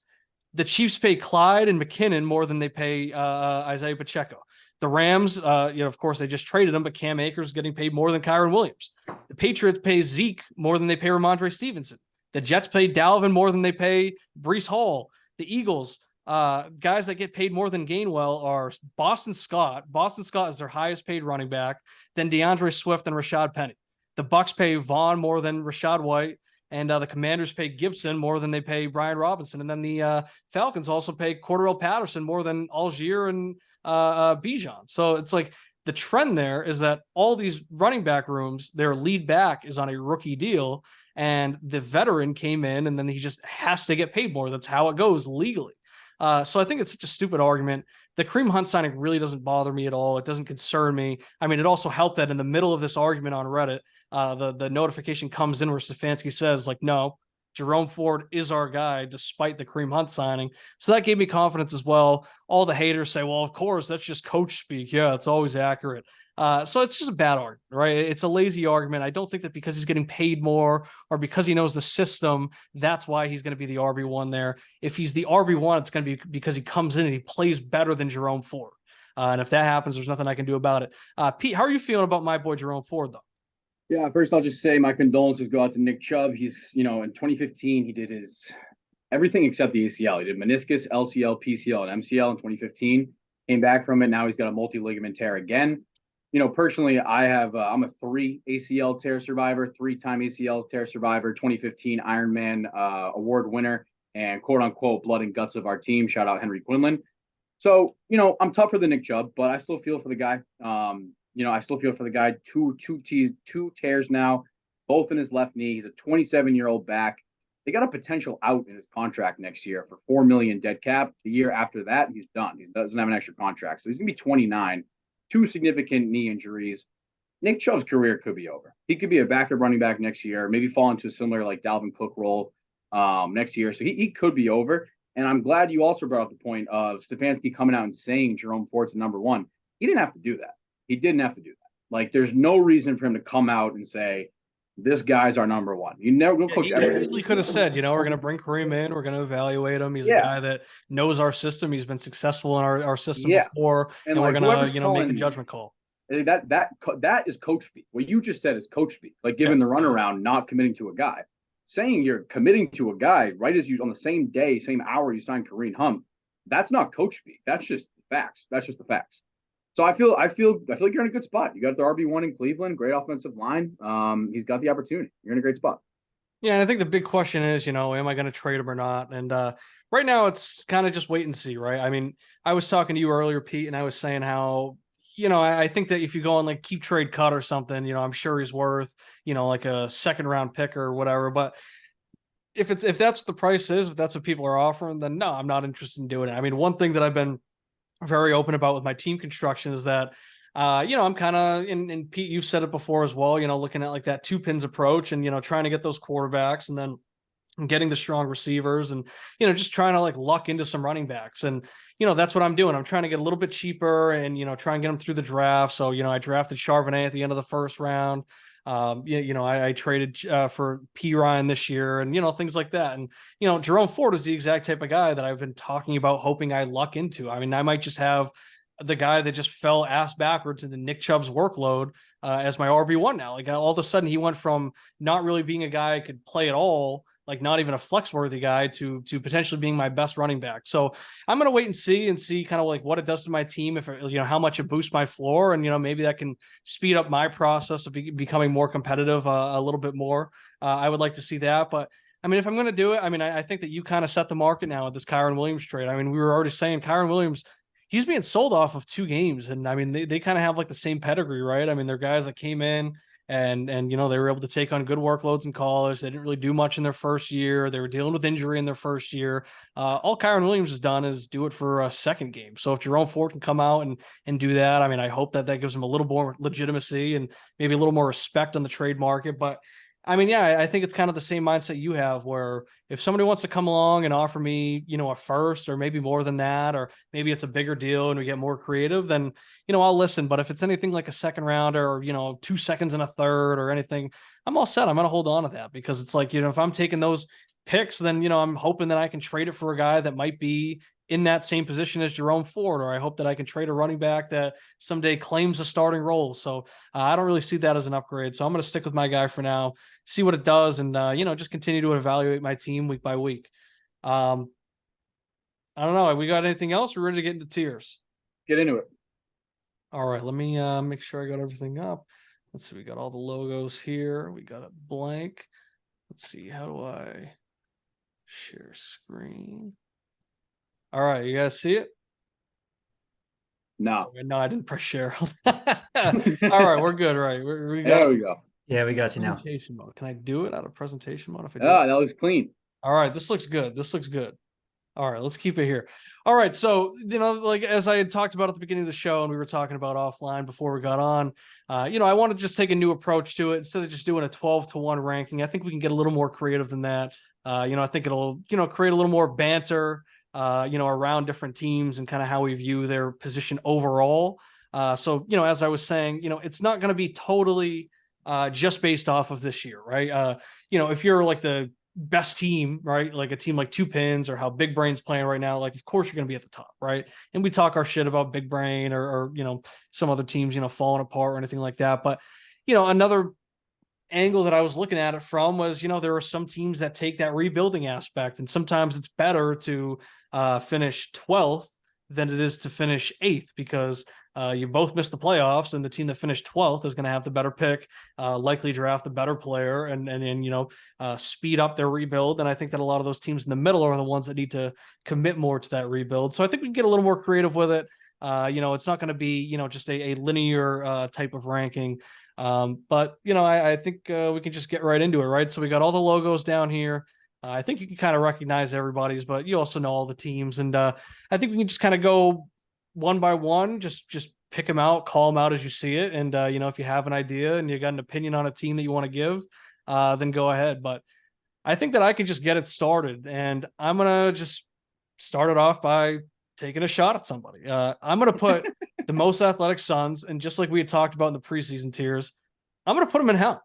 The Chiefs pay Clyde and McKinnon more than they pay Isaiah Pacheco. The Rams, of course, they just traded him, but Cam Akers is getting paid more than Kyren Williams. The Patriots pay Zeke more than they pay Ramondre Stevenson. The Jets pay Dalvin more than they pay Breece Hall. The Eagles, guys that get paid more than Gainwell are Boston Scott. Boston Scott is their highest paid running back, then DeAndre Swift and Rashad Penny. The Bucks pay Vaughn more than Rashad White. And the Commanders pay Gibson more than they pay Brian Robinson. And then the Falcons also pay Cordarrelle Patterson more than Algier and Bijan. So it's like the trend there is that all these running back rooms, their lead back is on a rookie deal. And the veteran came in and then he just has to get paid more. That's how it goes legally. So I think it's such a stupid argument. The Kareem Hunt signing really doesn't bother me at all. It doesn't concern me. I mean, it also helped that in the middle of this argument on Reddit, the notification comes in where Stefanski says, like, no, Jerome Ford is our guy despite the Kareem Hunt signing. So that gave me confidence as well. All the haters say, well, of course, that's just coach speak. Yeah, it's always accurate. So it's just a bad argument, right? It's a lazy argument. I don't think that because he's getting paid more or because he knows the system, that's why he's going to be the RB1 there. If he's the RB1, it's going to be because he comes in and he plays better than Jerome Ford. And if that happens, there's nothing I can do about it. Pete, how are you feeling about my boy Jerome Ford, though? Yeah, first I'll just say my condolences go out to Nick Chubb. He's, in 2015, he did his everything except the ACL. He did meniscus, LCL, PCL, and MCL in 2015. Came back from it. Now he's got a multi-ligament tear again. Personally, I'm a 3 ACL tear survivor, 3-time ACL tear survivor, 2015 Ironman award winner, and quote unquote blood and guts of our team. Shout out Henry Quinlan. So, I'm tougher than Nick Chubb, but I still feel for the guy. I still feel for the guy. Two tears now, both in his left knee. He's a 27-year-old back. they got a potential out in his contract next year for $4 million dead cap. The year after that, he's done. He doesn't have an extra contract, so he's gonna be 29. 2 significant knee injuries. Nick Chubb's career could be over. He could be a backup running back next year, maybe fall into a similar like Dalvin Cook role next year. So he could be over. And I'm glad you also brought up the point of Stefanski coming out and saying Jerome Ford's number one. He didn't have to do that. He didn't have to do that. Like, there's no reason for him to come out and say, this guy's our number one. You never will coach ever. He easily could have said, we're going to bring Kareem in. We're going to evaluate him. He's a guy that knows our system. He's been successful in our system before. And we're going to, make the judgment call. That is coach speak. What you just said is coach speak. Like giving the runaround, not committing to a guy. Saying you're committing to a guy right as you on the same day, same hour you sign Kareem Hunt. That's not coach speak. That's just facts. That's just the facts. So I feel like you're in a good spot. You got the RB1 in Cleveland, great offensive line. He's got the opportunity. You're in a great spot. Yeah, and I think the big question is, am I going to trade him or not? And right now it's kind of just wait and see, right? I mean, I was talking to you earlier, Pete, and I was saying how, I think that if you go on like keep trade cut or something, I'm sure he's worth, like a second round pick or whatever. But if that's what the price is, if that's what people are offering, then no, I'm not interested in doing it. I mean, one thing that I've been very open about with my team construction is that, I'm kind of, and Pete, you've said it before as well, looking at like that 2 pins approach and, trying to get those quarterbacks and then getting the strong receivers and, just trying to like luck into some running backs. And, that's what I'm doing. I'm trying to get a little bit cheaper and, try and get them through the draft. So, I drafted Charbonnet at the end of the first round. I traded for P. Ryan this year and, things like that. And, Jerome Ford is the exact type of guy that I've been talking about, hoping I luck into. I mean, I might just have the guy that just fell ass backwards into Nick Chubb's workload as my RB1 now. Like all of a sudden he went from not really being a guy I could play at all, like not even a flex worthy guy to potentially being my best running back. So I'm going to wait and see kind of like what it does to my team, if how much it boosts my floor. And, maybe that can speed up my process of becoming more competitive a little bit more. I would like to see that, but I mean, if I'm going to do it, I mean, I think that you kind of set the market now with this Kyren Williams trade. I mean, we were already saying Kyren Williams, he's being sold off of 2 games. And I mean, they kind of have like the same pedigree, right? I mean, they're guys that came in and they were able to take on good workloads in college. They didn't really do much in their first year. They were dealing with injury in their first year. All Kyren Williams has done is do it for a second game. So if Jerome Ford can come out and do that, I mean, I hope that gives him a little more legitimacy and maybe a little more respect on the trade market. But I mean, yeah, I think it's kind of the same mindset you have, where if somebody wants to come along and offer me, a first or maybe more than that, or maybe it's a bigger deal and we get more creative, then, I'll listen. But if it's anything like a second rounder or, 2 seconds and a third or anything, I'm all set. I'm going to hold on to that because it's like, if I'm taking those picks, then, I'm hoping that I can trade it for a guy that might be in that same position as Jerome Ford, or I hope that I can trade a running back that someday claims a starting role. So I don't really see that as an upgrade. So I'm going to stick with my guy for now, see what it does, and just continue to evaluate my team week by week. I don't know. We got anything else? We're ready to get into tiers. Get into it. All right. Let me make sure I got everything up. Let's see. We got all the logos here. We got a blank. Let's see. How do I share screen? All right, you guys see it? No. No, I didn't press share. All right, we're good, right? There we go. Yeah, we got you now. Presentation mode. Can I do it out of presentation mode? If I do that looks clean. All right, this looks good. All right, let's keep it here. All right, so, like as I had talked about at the beginning of the show and we were talking about offline before we got on, I want to just take a new approach to it. Instead of just doing a 12-to-1 ranking, I think we can get a little more creative than that. I think it'll, create a little more banter, around different teams and kind of how we view their position overall. So, as I was saying, it's not going to be totally just based off of this year, right? If you're like the best team, right? Like a team like 2 Pins or how Big Brain's playing right now, like, of course you're going to be at the top, right? And we talk our shit about Big Brain or some other teams, falling apart or anything like that. But, another angle that I was looking at it from was, there are some teams that take that rebuilding aspect, and sometimes it's better to finish 12th than it is to finish 8th, because you both missed the playoffs, and the team that finished 12th is going to have the better pick, likely draft the better player, and speed up their rebuild. And I think that a lot of those teams in the middle are the ones that need to commit more to that rebuild. So I think we can get a little more creative with it. It's not going to be, just a linear type of ranking. But I think we can just get right into it, right? So we got all the logos down here. I think you can kind of recognize everybody's, but you also know all the teams. And I think we can just kind of go one by one, just pick them out, call them out as you see it. And, if you have an idea and you got an opinion on a team that you want to give, then go ahead. But I think that I can just get it started. And I'm going to just start it off by taking a shot at somebody. I'm going to put the most athletic Suns, and just like we had talked about in the preseason tiers, I'm going to put them in hell.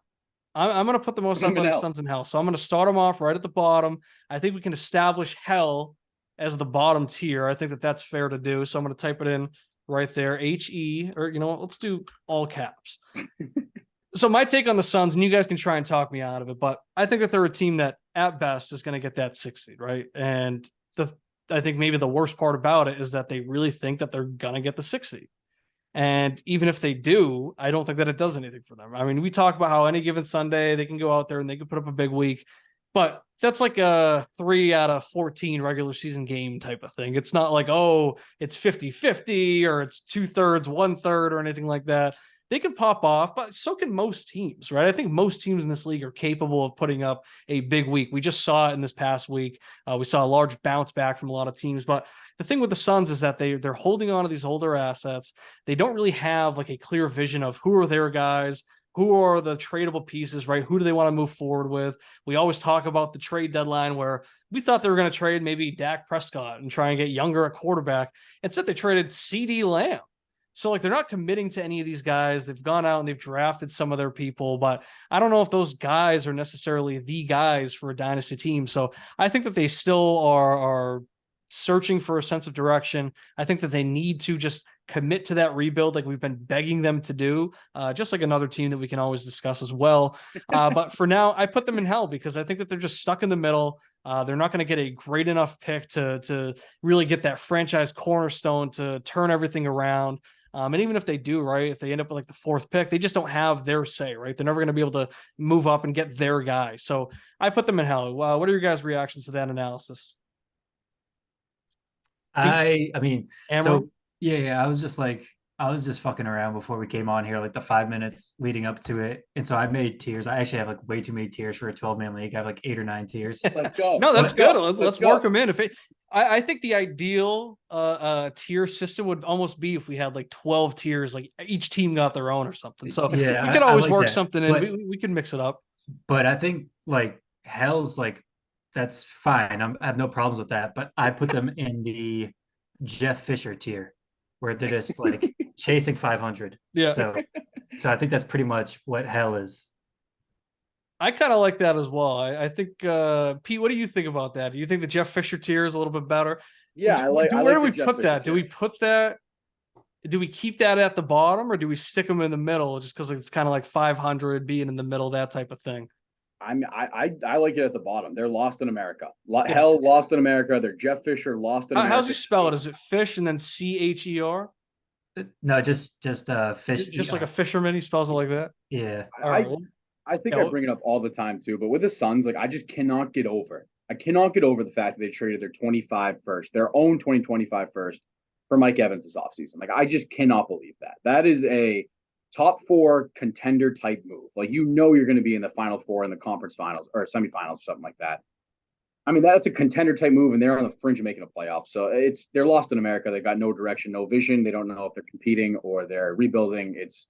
I'm going to put the most athletic Suns in hell. So I'm going to start them off right at the bottom. I think we can establish hell as the bottom tier. I think that that's fair to do. So I'm going to type it in right there, HE, or you know what, let's do all caps. So my take on the Suns, and you guys can try and talk me out of it, but I think that they're a team that at best is going to get that 6 seed, right? And I think maybe the worst part about it is that they really think that they're going to get the 6 seed. And even if they do, I don't think that it does anything for them. I mean, we talk about how any given Sunday they can go out there and they can put up a big week, but that's like a 3 out of 14 regular season game type of thing. It's not like, oh, it's 50-50 or it's 2/3, 1/3 or anything like that. They can pop off, but so can most teams, right? I think most teams in this league are capable of putting up a big week. We just saw it in this past week. We saw a large bounce back from a lot of teams. But the thing with the Suns is that they're holding on to these older assets. They don't really have like a clear vision of who are their guys, who are the tradable pieces, right? Who do they want to move forward with? We always talk about the trade deadline where we thought they were going to trade maybe Dak Prescott and try and get younger at quarterback. Instead, they traded CD Lamb. So like they're not committing to any of these guys. They've gone out and they've drafted some of their people, but I don't know if those guys are necessarily the guys for a dynasty team. So I think that they still are searching for a sense of direction. I think that they need to just commit to that rebuild like we've been begging them to do, just like another team that we can always discuss as well. But for now, I put them in hell because I think that they're just stuck in the middle. They're not going to get a great enough pick to really get that franchise cornerstone to turn everything around. And even if they do, right, if they end up with like the 4th pick, they just don't have their say, right? They're never going to be able to move up and get their guy. So I put them in hell. What are your guys' reactions to that analysis? I mean, Amaral? so yeah, I was just fucking around before we came on here, like the 5 minutes leading up to it. And so I made tiers. I actually have like way too many tiers for a 12-man league. I have like 8 or 9 tiers. Let's go. No, that's good. Let's go. work them in. I think the ideal tier system would almost be if we had like 12 tiers, like each team got their own or something. So Yeah, we could always like work that. something in. We can mix it up. But I think like hell's like, that's fine. I have no problems with that. But I put them in the Jeff Fisher tier where they're just like chasing 500. Yeah. So I think that's pretty much what hell is. I kind of like that as well. I think, Pete, what do you think about that? Do you think the Jeff Fisher tier is a little bit better? Yeah, Where do we Jeff put Fisher that? tier. Do we put that? Do we keep that at the bottom or do we stick them in the middle just because it's kind of like 500 being in the middle, that type of thing? I like it at the bottom. They're lost in America. Hell, lost in America. They're Jeff Fisher, lost in America. How's he spell it? Is it fish and then CHER? No, just fish. Just like a fisherman, he spells it like that. Yeah. I think I bring it up all the time too, but with the Suns, like I just cannot get over. I cannot get over the fact that they traded their 25 first, their own 2025 first for Mike Evans this offseason. Like I just cannot believe that. That is a top 4 contender type move. Like you're going to be in the final 4 in the conference finals or semifinals or something like that. I mean, that's a contender type move, and they're on the fringe of making a playoff. So they're lost in America. They got no direction, no vision. They don't know if they're competing or they're rebuilding. It's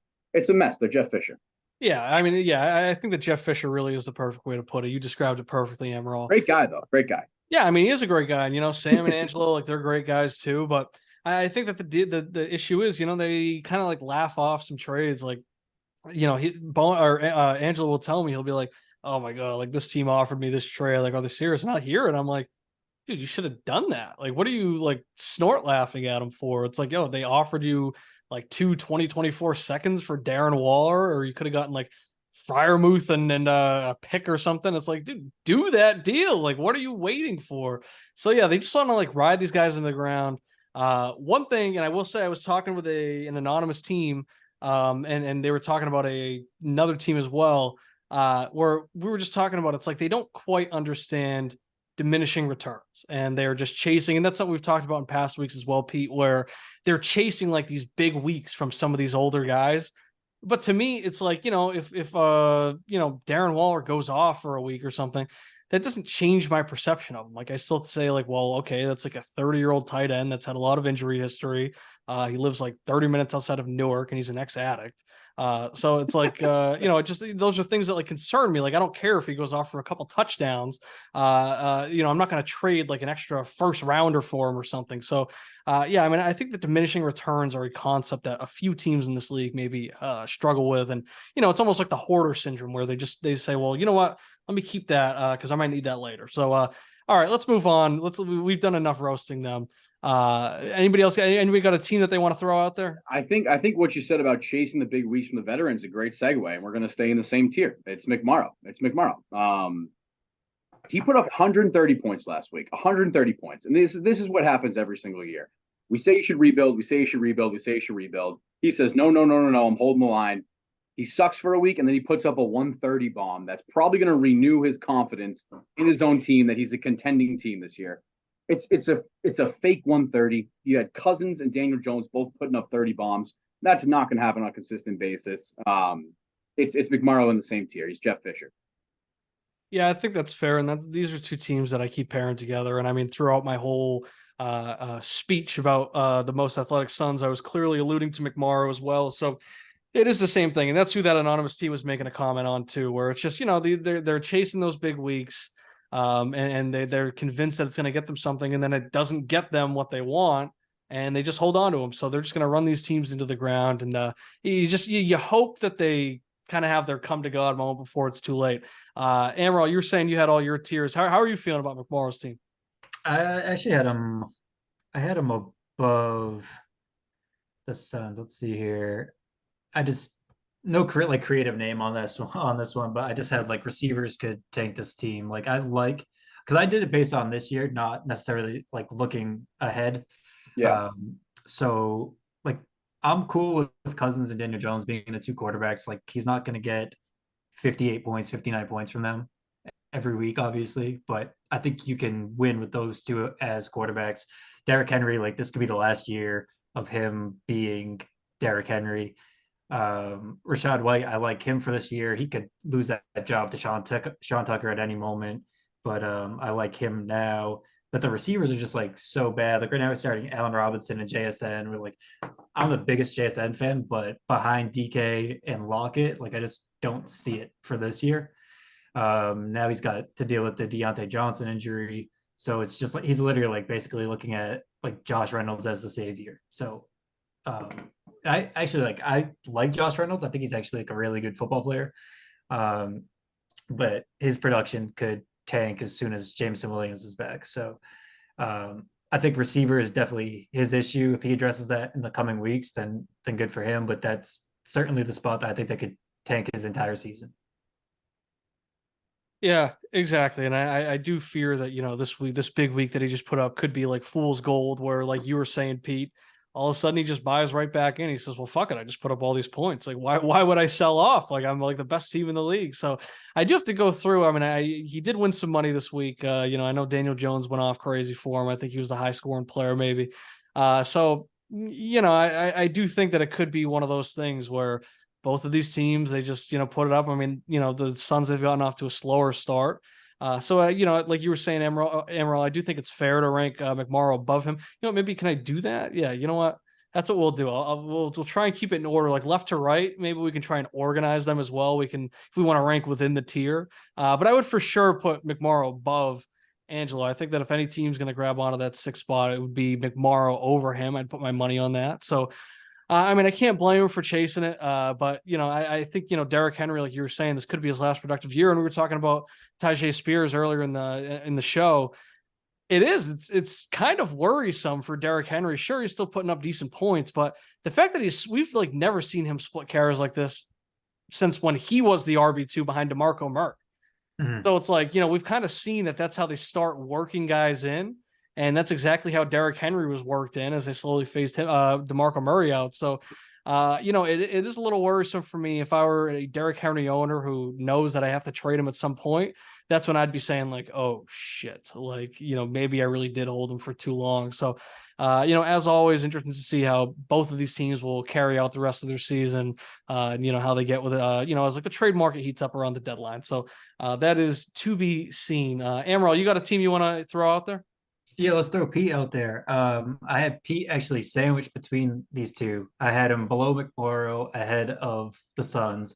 a mess. They're Jeff Fisher. Yeah, I mean, yeah, I think that Jeff Fisher really is the perfect way to put it. You described it perfectly, Amaral. Great guy, though. Great guy. Yeah, I mean, he is a great guy. And, Sam and Angelo, like, they're great guys, too. But I think that the issue is, they kind of, like, laugh off some trades. Like, Angelo will tell me, he'll be like, oh, my God, like, this team offered me this trade. Like, are they serious? And I hear it. I'm like, dude, you should have done that. Like, what are you, like, snort laughing at them for? It's like, they offered you like 24 seconds for Darren Waller, or you could have gotten like Freiermuth and a pick or something. It's like, dude, do that deal. Like, what are you waiting for? So yeah, they just want to like ride these guys into the ground. One thing, and I will say I was talking with an anonymous team, and they were talking about another team as well, where we were just talking about, it's like they don't quite understand diminishing returns and they're just chasing. And that's something we've talked about in past weeks as well, Pete, where they're chasing like these big weeks from some of these older guys. But to me, it's like, if Darren Waller goes off for a week or something, that doesn't change my perception of him. Like I still say like, well, okay, that's like a 30-year-old tight end that's had a lot of injury history. He lives like 30 minutes outside of Newark and he's an ex-addict. So it's like, just those are things that like concern me. Like, I don't care if he goes off for a couple touchdowns. I'm not going to trade like an extra first rounder for him or something. So, I think that diminishing returns are a concept that a few teams in this league maybe struggle with. And, it's almost like the hoarder syndrome where they say, well, you know what, let me keep that because I might need that later. So, all right, let's move on. We've done enough roasting them. Anybody else? Anybody got a team that they want to throw out there? I think what you said about chasing the big weeks from the veterans is a great segue, and we're going to stay in the same tier. It's McMorrow. He put up 130 points last week. 130 points, and this is what happens every single year. We say you should rebuild. We say you should rebuild. We say you should rebuild. He says no. I'm holding the line. He sucks for a week, and then he puts up a 130 bomb. That's probably going to renew his confidence in his own team that he's a contending team this year. It's a fake 130. You had Cousins and Daniel Jones both putting up 30 bombs. That's not going to happen on a consistent basis. It's McMorrow in the same tier. He's Jeff Fisher. Yeah, I think that's fair. And these are two teams that I keep pairing together. And I mean, throughout my whole speech about the most athletic Suns, I was clearly alluding to McMorrow as well. So it is the same thing. And that's who that anonymous team was making a comment on too, where it's just, they're chasing those big weeks. And they're convinced that it's going to get them something, and then it doesn't get them what they want, and they just hold on to them. So they're just going to run these teams into the ground, and you hope that they kind of have their come to God moment before it's too late. Amaral, you were saying you had all your tiers. How are you feeling about McMorrow's team? I actually had him. I had him above the Suns. Let's see here. I just no creative name on this one, but I just had like receivers could tank this team. Like because I did it based on this year, not necessarily like looking ahead. Yeah. So like I'm cool with Cousins and Daniel Jones being the two quarterbacks. Like he's not going to get 58 points, 59 points from them every week, obviously, but I think you can win with those two as quarterbacks. Derrick Henry, like this could be the last year of him being Derrick Henry. Rachaad White, I like him for this year. He could lose that job to Sean Tucker at any moment, but I like him now. But the receivers are just like so bad. Like right now, we're starting Allen Robinson and JSN. We're like, I'm the biggest JSN fan, but behind DK and Lockett, like I just don't see it for this year. Now he's got to deal with the Deontay Johnson injury, so it's just like he's literally like basically looking at like Josh Reynolds as the savior. So I like Josh Reynolds. I think he's actually like a really good football player. But his production could tank as soon as Jameson Williams is back. So I think receiver is definitely his issue. If he addresses that in the coming weeks, then good for him. But that's certainly the spot that I think that could tank his entire season. Yeah, exactly. And I do fear that, this big week that he just put up could be like fool's gold, where like you were saying, Pete, all of a sudden he just buys right back in. He says, well, fuck it. I just put up all these points. Like, why would I sell off? Like, I'm like the best team in the league. So I do have to go through. I mean, he did win some money this week. I know Daniel Jones went off crazy for him. I think he was the high scoring player maybe. I do think that it could be one of those things where both of these teams, they just, put it up. I mean, the Suns have gotten off to a slower start. Like you were saying, Amaral, I do think it's fair to rank McMorrow above him. Maybe can I do that? Yeah, you know what? That's what we'll do. We'll try and keep it in order, like left to right. Maybe we can try and organize them as well. We can, if we want to rank within the tier. But I would for sure put McMorrow above Angelo. I think that if any team's going to grab onto that sixth spot, it would be McMorrow over him. I'd put my money on that. So, I can't blame him for chasing it. But, I think, Derrick Henry, like you were saying, this could be his last productive year. And we were talking about Tyjae Spears earlier in the show. It's kind of worrisome for Derrick Henry. Sure, he's still putting up decent points, but the fact that we've like never seen him split carries like this since when he was the RB2 behind DeMarco Murray. Mm-hmm. So it's like, we've kind of seen that's how they start working guys in. And that's exactly how Derrick Henry was worked in as they slowly phased him, DeMarco Murray out. So it is a little worrisome for me if I were a Derrick Henry owner who knows that I have to trade him at some point. That's when I'd be saying like, oh shit, like, maybe I really did hold him for too long. So, as always, interesting to see how both of these teams will carry out the rest of their season. And how they get with it. As like the trade market heats up around the deadline. So that is to be seen. Amaral, you got a team you want to throw out there? Yeah, let's throw Pete out there. I had Pete actually sandwiched between these two. I had him below McMorrow, ahead of the Suns.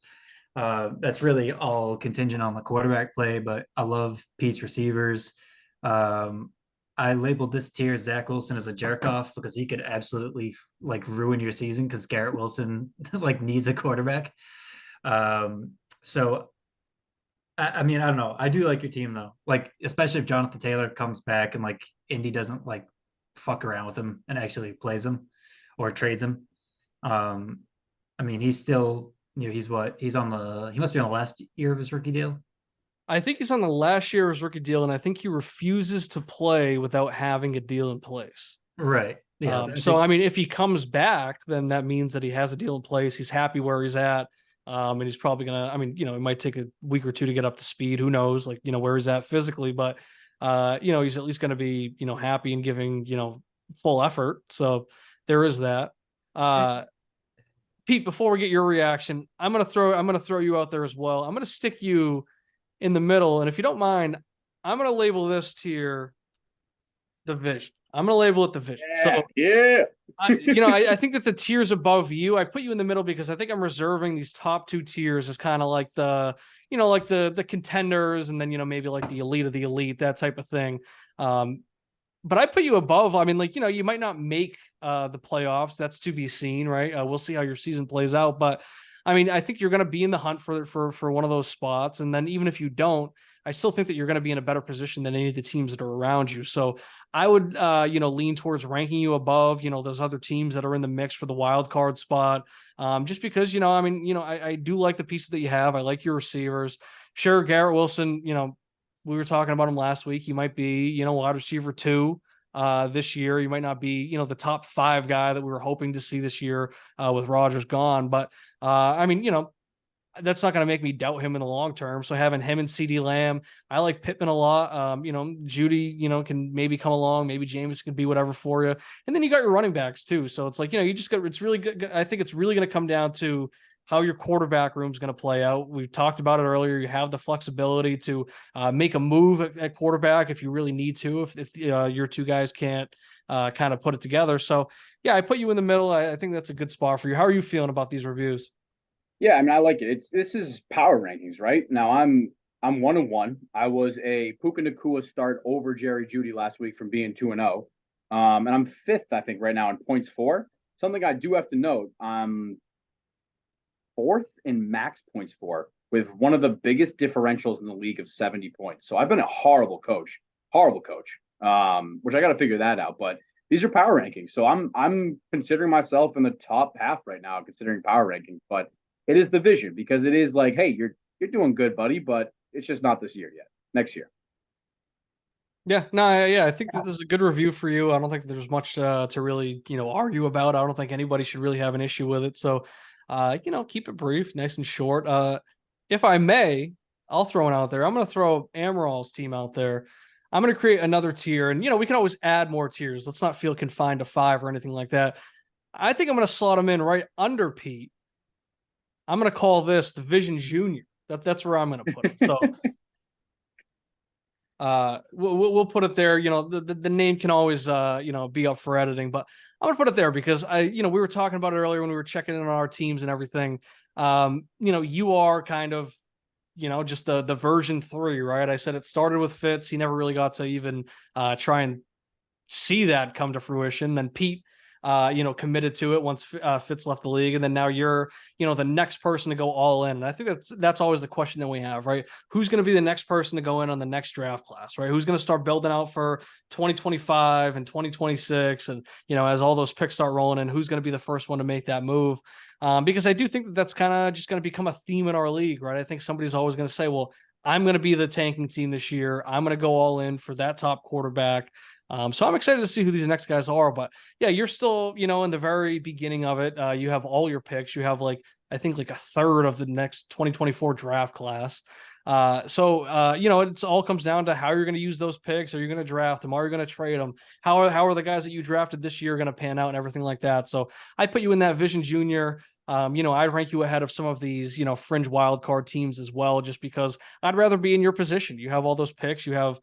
That's really all contingent on the quarterback play, but I love Pete's receivers. I labeled this tier Zach Wilson as a jerk off because he could absolutely like ruin your season because Garrett Wilson like needs a quarterback. So I mean, I don't know. I do like your team though. Like, especially if Jonathan Taylor comes back and like Indy doesn't like fuck around with him and actually plays him or trades him. I mean, he's still, he's what? He must be on the last year of his rookie deal. I think he's on the last year of his rookie deal, and I think he refuses to play without having a deal in place. Right. Yeah. I mean, if he comes back, then that means that he has a deal in place. He's happy where he's at. And he's probably gonna, it might take a week or two to get up to speed. Who knows, like, where he's at physically, but he's at least gonna be, happy and giving, full effort. So there is that. Pete, before we get your reaction, I'm gonna throw you out there as well. I'm gonna stick you in the middle, and if you don't mind, I'm gonna label this tier division. I'm gonna label it division. So yeah. I think that the tiers above you, I put you in the middle because I think I'm reserving these top two tiers as kind of like the, like the contenders, and then maybe like the elite of the elite, that type of thing. But I put you above. I mean, like, you might not make the playoffs. That's to be seen, right? We'll see how your season plays out. But I mean, I think you're going to be in the hunt for one of those spots. And then even if you don't, I still think that you're going to be in a better position than any of the teams that are around you. So I would, lean towards ranking you above, those other teams that are in the mix for the wild card spot. Just because, I do like the pieces that you have. I like your receivers. Sure, Garrett Wilson, we were talking about him last week. He might be, wide receiver 2 this year. He might not be, the top 5 guy that we were hoping to see this year with Rodgers gone. But I mean, that's not going to make me doubt him in the long term. So having him and CeeDee Lamb, I like Pittman a lot. Judy, can maybe come along. Maybe James can be whatever for you. And then you got your running backs too. So it's like, you just got, it's really good. I think it's really going to come down to how your quarterback room is going to play out. We've talked about it earlier. You have the flexibility to make a move at quarterback if you really need to, if your two guys can't kind of put it together. So yeah, I put you in the middle. I think that's a good spot for you. How are you feeling about these reviews? Yeah, I mean, I like it. This is power rankings, right? Now I'm 1-1. I was a Puka Nacua start over Jerry Jeudy last week from being 2-0. And I'm 5th, I think, right now in points for. Something I do have to note, I'm 4th in max points for, with one of the biggest differentials in the league of 70 points. So I've been a horrible coach. Which I got to figure that out. But these are power rankings. So I'm considering myself in the top half right now, considering power rankings. But it is the vision, because it is like, hey, you're doing good, buddy, but it's just not this year yet. Next year. Yeah, no, yeah, I think that this is a good review for you. I don't think there's much to really, argue about. I don't think anybody should really have an issue with it. So, keep it brief, nice and short. If I may, I'll throw it out there. I'm going to throw Amaral's team out there. I'm going to create another tier, and we can always add more tiers. Let's not feel confined to 5 or anything like that. I think I'm going to slot him in right under Pete. I'm going to call this Division Junior. That's where I'm going to put it. So we'll put it there. The name can always be up for editing, but I'm going to put it there because we were talking about it earlier when we were checking in on our teams and everything. You are kind of, just the version 3, right? I said it started with Fitz. He never really got to even try and see that come to fruition. Then Pete committed to it once Fitz left the league. And then now you're, the next person to go all in. And I think that's always the question that we have, right? Who's going to be the next person to go in on the next draft class, right? Who's going to start building out for 2025 and 2026? And, as all those picks start rolling in, who's going to be the first one to make that move? Because I do think that's kind of just going to become a theme in our league, right? I think somebody's always going to say, well, I'm going to be the tanking team this year. I'm going to go all in for that top quarterback. So I'm excited to see who these next guys are. But yeah, you're still, in the very beginning of it. You have all your picks. You have I think a third of the next 2024 draft class. It all comes down to how you're going to use those picks. Are you going to draft them? Are you going to trade them? How are the guys that you drafted this year going to pan out and everything like that? So I put you in that Vision Junior. I rank you ahead of some of these, fringe wild card teams as well, just because I'd rather be in your position. You have all those picks. You have,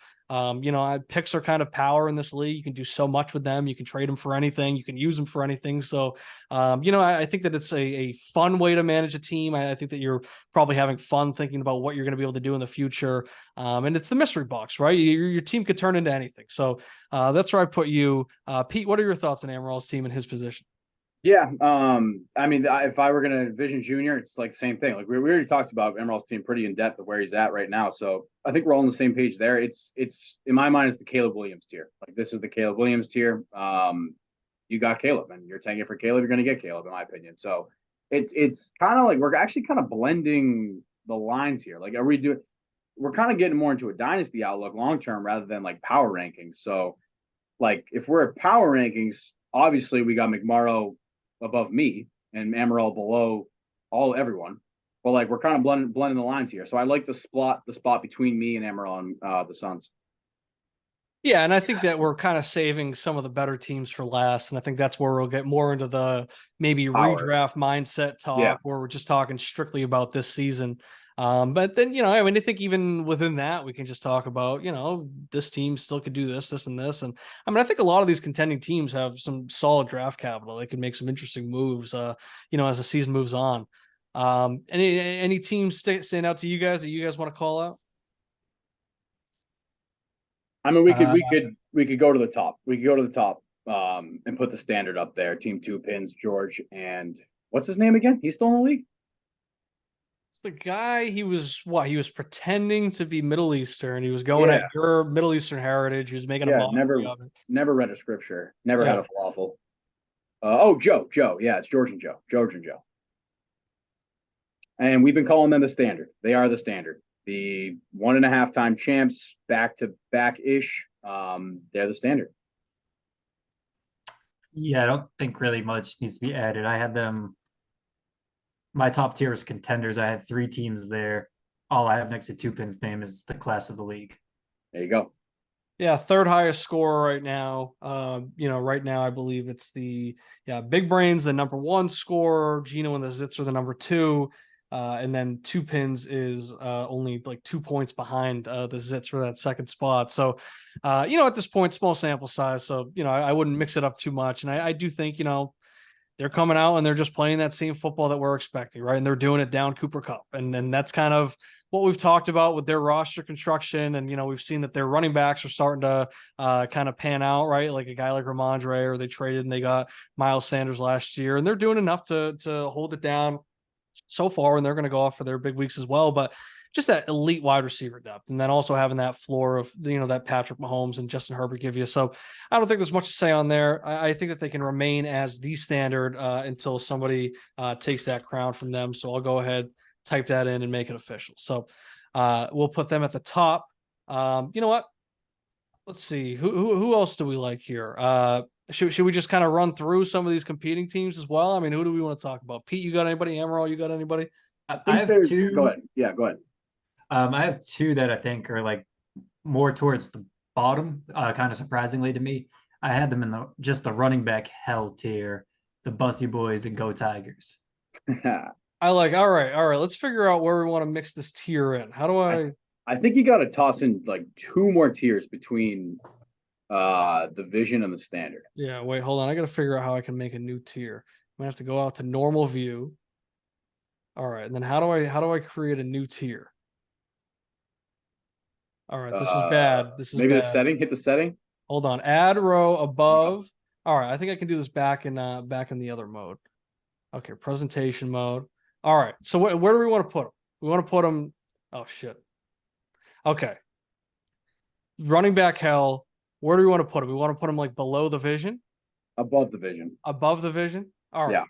picks are kind of power in this league. You can do so much with them. You can trade them for anything. You can use them for anything. So, I think that it's a fun way to manage a team. I think that you're probably having fun thinking about what you're going to be able to do in the future. And it's the mystery box, right? Your team could turn into anything. So that's where I put you. Pete, what are your thoughts on Amaral's team and his position? Yeah, if I were gonna Vision Junior, it's the same thing. We already talked about Emerald's team pretty in depth of where he's at right now, so I think we're all on the same page there. It's in my mind, it's the Caleb Williams tier. This is the Caleb Williams tier. You got Caleb, and you're tanking for Caleb. You're gonna get Caleb, in my opinion. So it's kind of we're actually kind of blending the lines here. Are we doing? We're kind of getting more into a dynasty outlook long term rather than power rankings. So, if we're at power rankings, obviously we got McMorrow above me and Amaral below everyone. But we're kind of blending the lines here. So I like the spot between me and Amaral and the Suns. Yeah, and I think that we're kind of saving some of the better teams for last. And I think that's where we'll get more into the maybe redraft mindset talk, where we're just talking strictly about this season. But then, I think even within that, we can just talk about, this team still could do this, this, and this. And I think a lot of these contending teams have some solid draft capital. They can make some interesting moves, as the season moves on. Any teams stand out to you guys that you guys want to call out? We could go to the top. We could go to the top and put the standard up there. Team 2 pins, George, and what's his name again? He's still in the league? It's the guy. He was pretending to be Middle Eastern. He was going at your Middle Eastern heritage. He was making a mockery of it. Never read a scripture. Never had a falafel. Joe. Yeah, it's George and Joe. And we've been calling them the standard. They are the standard. The 1.5-time champs, back to back ish. They're the standard. Yeah, I don't think really much needs to be added. I had them. My top tier is contenders. I had 3 teams there. All I have next to 2pin's name is the class of the league. There you go. Yeah, third highest scorer right now. Right now I believe it's the Big Brains, the number 1 scorer. Geno and the Zits are the number 2. And then 2pins is only 2 points behind the Zits for that second spot. So, at this point, small sample size. So, I wouldn't mix it up too much. And I do think, they're coming out and they're just playing that same football that we're expecting, right? And they're doing it down Cooper Kupp. And that's kind of what we've talked about with their roster construction. And, we've seen that their running backs are starting to kind of pan out, right? Like a guy like Ramondre, or they traded and they got Miles Sanders last year. And they're doing enough to hold it down so far, and they're going to go off for their big weeks as well. But just that elite wide receiver depth, and then also having that floor of that Patrick Mahomes and Justin Herbert give you. So I don't think there's much to say on there. I think that they can remain as the standard until somebody takes that crown from them. So I'll go ahead, type that in, and make it official. So we'll put them at the top. You know what? Let's see who else do we like here. Should we just kind of run through some of these competing teams as well? Who do we want to talk about? Pete, you got anybody? Amaral, you got anybody? I have 2. Go ahead. Yeah, go ahead. I have 2 that I think are more towards the bottom, kind of surprisingly to me. I had them in the running back hell tier, the Bussey boys and Go Tigers. All right. Let's figure out where we want to mix this tier in. How do I think you got to toss in 2 more tiers between the Vision and the Standard. Yeah, wait, hold on. I got to figure out how I can make a new tier. I'm gonna have to go out to normal view. All right, and then how do I create a new tier? All right, this is bad. This is maybe bad. the setting. Hit the setting. Hold on. Add row above. All right, I think I can do this back in the other mode. Okay, presentation mode. All right. So where do we want to put them? We want to put them. Oh shit. Okay. Running back hell. Where do we want to put them? We want to put them below the Vision. Above the Vision. Above the Vision. All right. Yeah,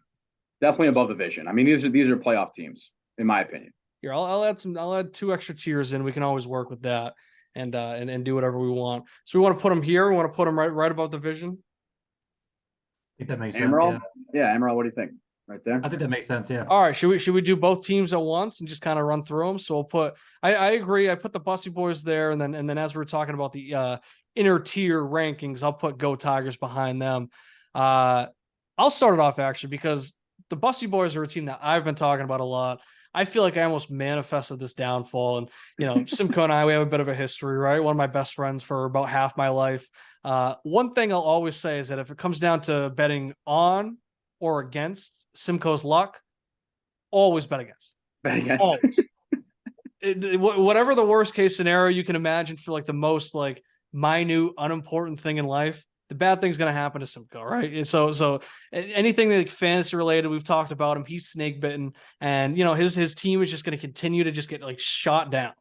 definitely above the Vision. These are playoff teams, in my opinion. Here, I'll add 2 extra tiers in. We can always work with that. and do whatever we want. So we want to put him here. We want to put him right above the division. I think that makes sense. Amaral? Yeah, Amaral, what do you think? Right there? I think that makes sense. Yeah. All right, should we do both teams at once and just kind of run through them? So we'll put. I agree. I put the Bussey boys there, and then as we're talking about the inner tier rankings, I'll put Go Tigers behind them. I'll start it off actually because the Bussey boys are a team that I've been talking about a lot. I feel like I almost manifested this downfall, and Simcoe and I, we have a bit of a history, right? One of my best friends for about half my life. One thing I'll always say is that if it comes down to betting on or against Simcoe's luck, always bet against. Always. Whatever the worst case scenario you can imagine for like the most like minute, unimportant thing in life, the bad thing's going to happen to Simcoe, right? So anything like fantasy related, we've talked about him. He's snake bitten, and his team is just going to continue to just get like shot down.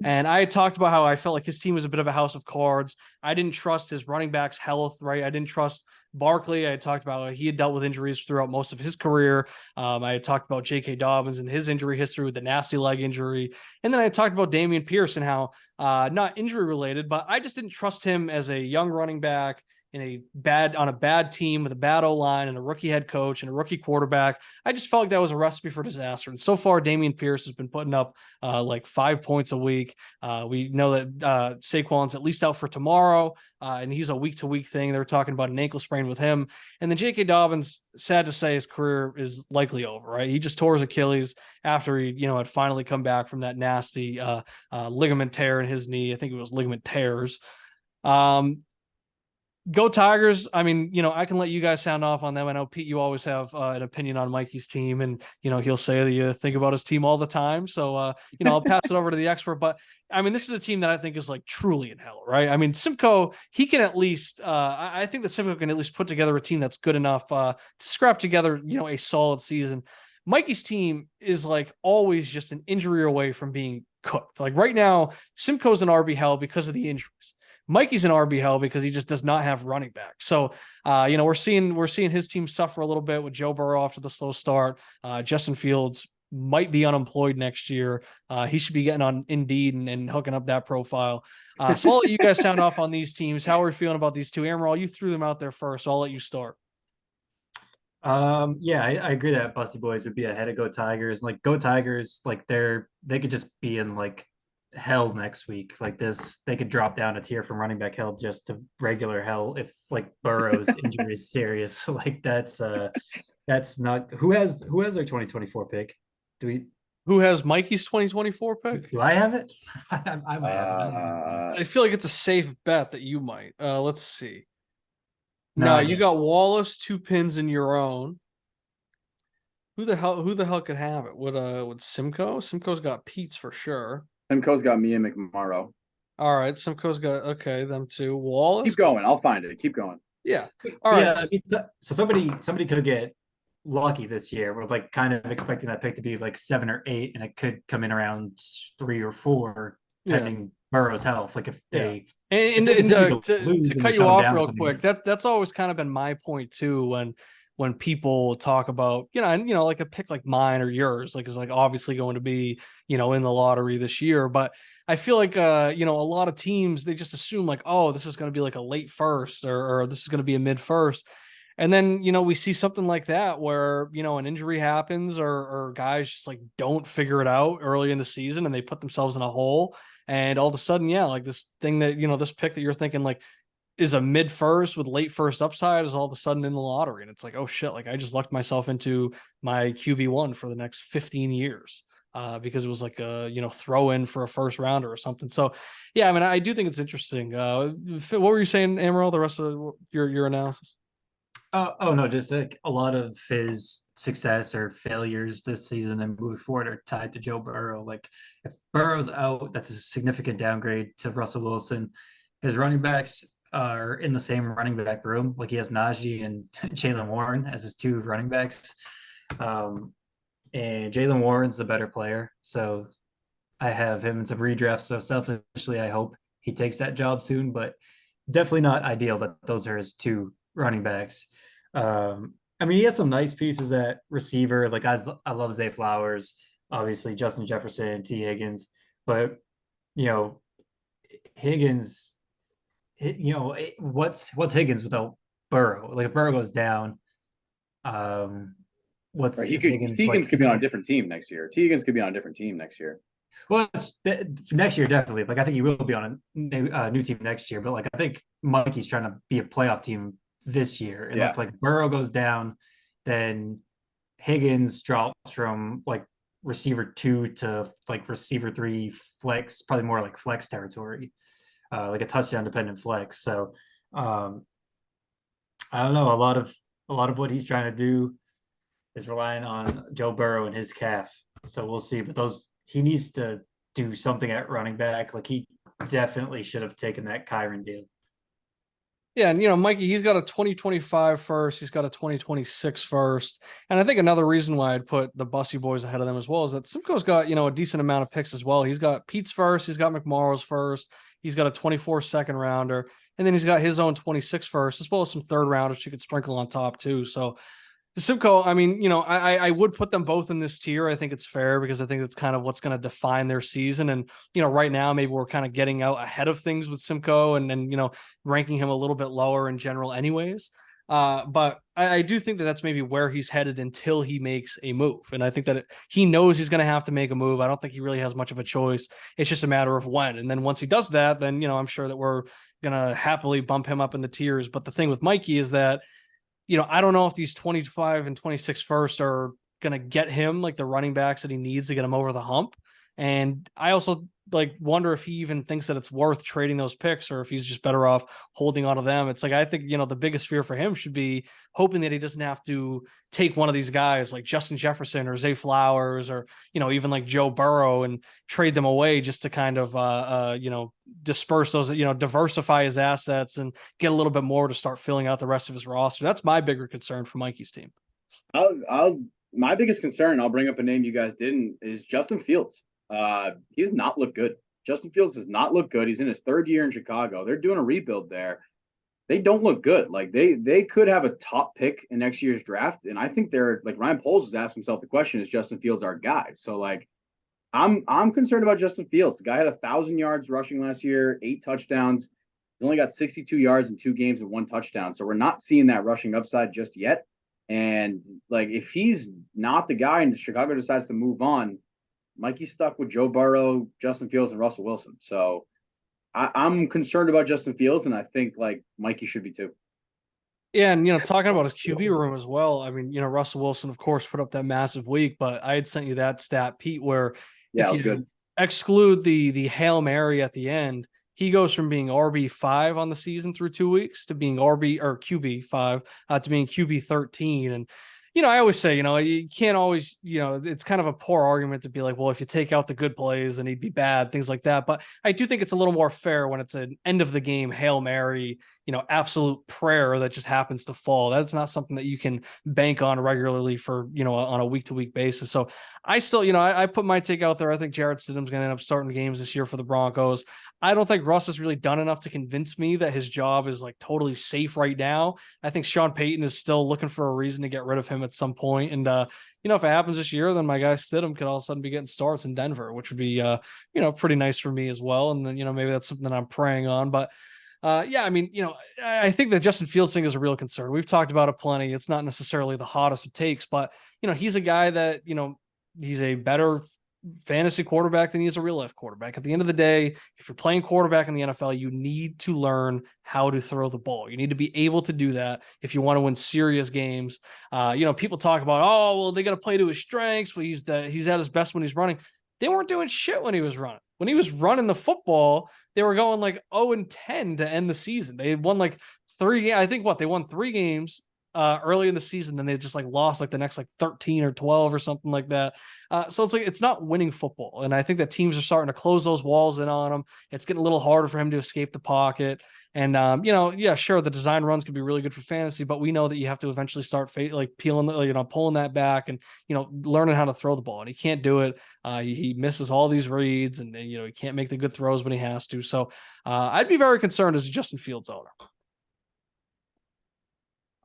And I had talked about how I felt like his team was a bit of a house of cards. I didn't trust his running back's health, right? I didn't trust Barkley. I had talked about he had dealt with injuries throughout most of his career. I had talked about J.K. Dobbins and his injury history with the nasty leg injury. And then I had talked about Dameon Pierce and how not injury related, but I just didn't trust him as a young running back on a bad team with a bad O-line and a rookie head coach and a rookie quarterback. I just felt like that was a recipe for disaster. And so far, Dameon Pierce has been putting up like 5 points a week. We know that Saquon's at least out for tomorrow, and he's a week-to-week thing. They're talking about an ankle sprain with him. And then J.K. Dobbins, sad to say, his career is likely over, right? He just tore his Achilles after he, had finally come back from that nasty ligament tear in his knee. I think it was ligament tears. Go Tigers. I mean, I can let you guys sound off on them. I know, Pete, you always have an opinion on Mikey's team, and, he'll say that you think about his team all the time. So, I'll pass it over to the expert. But, I mean, this is a team that I think is like truly in hell, right? I mean, Simcoe, he can at least, I think that Simcoe can at least put together a team that's good enough to scrap together, a solid season. Mikey's team is like always just an injury away from being cooked. Like right now, Simcoe's an RB hell because of the injuries. Mikey's an RB hell because he just does not have running back. So, we're seeing his team suffer a little bit with Joe Burrow off to the slow start. Justin Fields might be unemployed next year. He should be getting on Indeed and hooking up that profile. So I'll let you guys sound off on these teams. How are we feeling about these two? Amaral, you threw them out there first, so I'll let you start. Yeah, I agree that Bussey boys would be ahead of Go Tigers. Like Go Tigers, like they could just be in like hell next week. Like this, they could drop down a tier from running back hell just to regular hell if like Burrow's injury is serious. Like that's not who has their 2024 pick. Who has Mikey's 2024 pick? Do I have it? I might have it. I feel like it's a safe bet that you might. Let's see. No, you got Wallace, 2 pins in your own. Who the hell could have it? Would Simcoe? Simcoe's got Pete's for sure. Simcoe's got me and McMorrow. All right, Simcoe's got them too. Wallace. Keep going. I'll find it. Keep going. Yeah. All right. Yeah, I mean, so somebody could get lucky this year. We're like kind of expecting that pick to be like 7 or 8, and it could come in around 3 or 4 pending Burrow's health. Like if they to cut you off real quick, that's always kind of been my point too when people talk about like a pick like mine or yours like is like obviously going to be in the lottery this year, but I feel like a lot of teams, they just assume like, oh, this is going to be like a late first or this is going to be a mid first. And then, we see something like that where, an injury happens or guys just like don't figure it out early in the season and they put themselves in a hole. And all of a sudden, like this thing that, this pick that you're thinking like is a mid first with late first upside is all of a sudden in the lottery. And it's like, oh shit, like I just lucked myself into my QB1 for the next 15 years because it was like a, throw in for a first rounder or something. So yeah, I mean, I do think it's interesting. What were you saying, Amaral, the rest of your analysis? Oh no, just like a lot of his success or failures this season and moving forward are tied to Joe Burrow. Like if Burrow's out, that's a significant downgrade to Russell Wilson. His running backs are in the same running back room. Like he has Najee and Jaylen Warren as his 2 running backs. And Jaylen Warren's the better player. So I have him in some redrafts. So selfishly, I hope he takes that job soon, but definitely not ideal that those are his 2 running backs. I mean, he has some nice pieces at receiver. Like I love Zay Flowers, obviously Justin Jefferson, T. Higgins, but Higgins, what's Higgins without Burrow? Like if Burrow goes down, Right. is Higgins like? Higgins could be on a different team next year. Higgins could be on a different team next year. Well, next year definitely. Like I think he will be on a new team next year. But like I think Mikey's trying to be a playoff team this year, and if like Burrow goes down, then Higgins drops from like receiver 2 to like receiver 3 flex, probably more like flex territory, like a touchdown dependent flex. So I don't know. A lot of what he's trying to do is relying on Joe Burrow and his calf. So we'll see. But he needs to do something at running back. Like he definitely should have taken that Kyren deal. Yeah, and Mikey, he's got a 2025 first, he's got a 2026 first. And I think another reason why I'd put the Bussey boys ahead of them as well is that Simcoe's got, a decent amount of picks as well. He's got Pete's first, he's got McMorrow's first, he's got a 24 second rounder, and then he's got his own 26 first, as well as some third rounders you could sprinkle on top too. So Simcoe, I mean, I would put them both in this tier. I think it's fair because I think that's kind of what's going to define their season. And, right now, maybe we're kind of getting out ahead of things with Simcoe and ranking him a little bit lower in general anyways. But I do think that that's maybe where he's headed until he makes a move. And I think that he knows he's going to have to make a move. I don't think he really has much of a choice. It's just a matter of when. And then once he does that, then, I'm sure that we're going to happily bump him up in the tiers. But the thing with Mikey is that, I don't know if these 25 and 26 first are going to get him like the running backs that he needs to get him over the hump. And I also wonder if he even thinks that it's worth trading those picks or if he's just better off holding on to them. It's like, I think, the biggest fear for him should be hoping that he doesn't have to take one of these guys like Justin Jefferson or Zay Flowers or, even like Joe Burrow and trade them away just to kind of, disperse those, diversify his assets and get a little bit more to start filling out the rest of his roster. That's my bigger concern for Mikey's team. My biggest concern, I'll bring up a name you guys didn't, is Justin Fields. He does not look good. Justin Fields does not look good. He's in his third year in Chicago. They're doing a rebuild there. They don't look good. Like they could have a top pick in next year's draft. And I think they're like Ryan Poles has asked himself the question, is Justin Fields our guy? So like I'm concerned about Justin Fields. The guy had 1,000 yards rushing last year, 8 touchdowns. He's only got 62 yards in 2 games and 1 touchdown. So we're not seeing that rushing upside just yet. And like if he's not the guy and Chicago decides to move on, Mikey's stuck with Joe Burrow, Justin Fields, and Russell Wilson. So I'm concerned about Justin Fields, and I think like Mikey should be too. Yeah, and talking about his QB room as well. I mean, Russell Wilson, of course, put up that massive week, but I had sent you that stat, Pete, where if you exclude the Hail Mary at the end, he goes from being RB5 on the season through 2 weeks to being QB5 to being QB 13. And I always say, you can't always, it's kind of a poor argument to be like, well, if you take out the good plays, then he'd be bad, things like that. But I do think it's a little more fair when it's an end of the game Hail Mary, absolute prayer that just happens to fall. That's not something that you can bank on regularly for, on a week to week basis. So I still, I put my take out there. I think Jarrett Stidham's going to end up starting games this year for the Broncos. I don't think Russ has really done enough to convince me that his job is like totally safe right now. I think Sean Payton is still looking for a reason to get rid of him at some point. And, if it happens this year, then my guy Stidham could all of a sudden be getting starts in Denver, which would be, pretty nice for me as well. And then, maybe that's something that I'm praying on. But yeah, I mean, I think that Justin Fields thing is a real concern. We've talked about it plenty. It's not necessarily the hottest of takes, but, he's a guy that, he's a better fantasy quarterback than he is a real life quarterback. At the end of the day, if you're playing quarterback in the NFL, you need to learn how to throw the ball. You need to be able to do that if you want to win serious games. People talk about, oh, well, they got to play to his strengths. Well, he's at his best when he's running. They weren't doing shit when he was running. When he was running the football, they were going like 0-10 to end the season. They won like 3. I think they won 3 games early in the season, then they just like lost like the next like 13 or 12 or something like that. So it's like it's not winning football. And I think that teams are starting to close those walls in on him. It's getting a little harder for him to escape the pocket. And yeah, sure, the design runs can be really good for fantasy, but we know that you have to eventually start pulling that back and learning how to throw the ball. And he can't do it. He misses all these reads, and he can't make the good throws when he has to. So I'd be very concerned as a Justin Fields owner.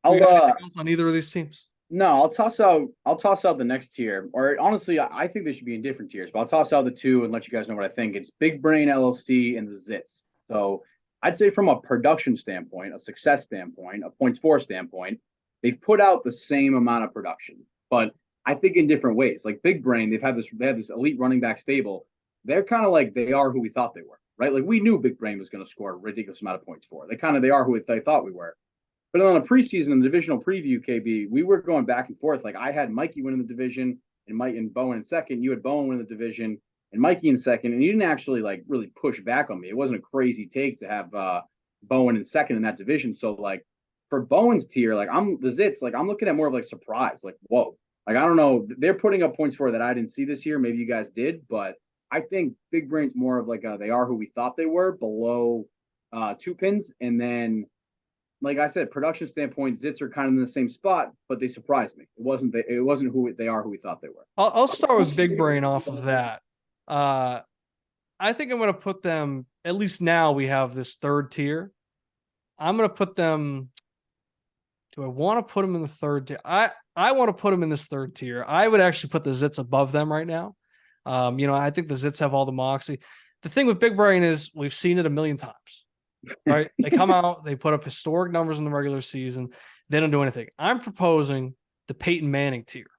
Anything else on either of these teams? No, I'll toss out the next tier. Or honestly, I think they should be in different tiers, but I'll toss out the 2 and let you guys know what I think. It's Big Brain LLC and the Zits. So I'd say from a production standpoint, a success standpoint, a points for standpoint, they've put out the same amount of production, but I think in different ways. Like Big Brain, they have this elite running back stable. They're kind of like they are who we thought they were, right? Like we knew Big Brain was going to score a ridiculous amount of points for. They are who they thought we were. But on a preseason and the divisional preview, KB, we were going back and forth. Like I had Mikey winning the division and Mike and Bowen in second. You had Bowen winning the division and Mikey in second. And you didn't actually like really push back on me. It wasn't a crazy take to have Bowen in second in that division. So like for Bowen's tier, like I'm the Zits, like I'm looking at more of like surprise. Like, whoa. Like I don't know. They're putting up points for that I didn't see this year. Maybe you guys did, but I think Big Brain's more of like they are who we thought they were below two pins. And then like I said, production standpoint, Zits are kind of in the same spot, but they surprised me. It wasn't who they are who we thought they were. I'll start with Big Brain off of that. I think I'm going to put them, at least now we have this third tier. I'm going to put them. Do I want to put them in the third tier? I want to put them in this third tier. I would actually put the Zits above them right now. I think the Zits have all the moxie. The thing with Big Brain is we've seen it a million times, right? They come out, they put up historic numbers in the regular season. They don't do anything. I'm proposing the Peyton Manning tier,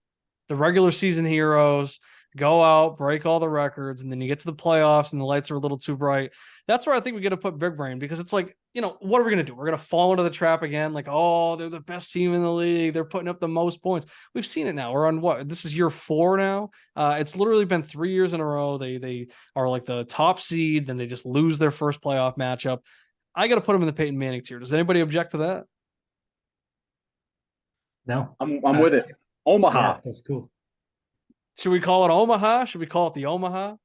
the regular season heroes. Go out, break all the records, and then you get to the playoffs and the lights are a little too bright. That's where I think we get to put Big Brain, because it's like, what are we going to do? We're going to fall into the trap again. Like, oh, they're the best team in the league. They're putting up the most points. We've seen it now. We're on what? This is year 4 now. It's literally been 3 years in a row. They are like the top seed. Then they just lose their first playoff matchup. I got to put them in the Peyton Manning tier. Does anybody object to that? No, I'm with it. Omaha. Yeah, that's cool. Should we call it Omaha? Should we call it the Omaha?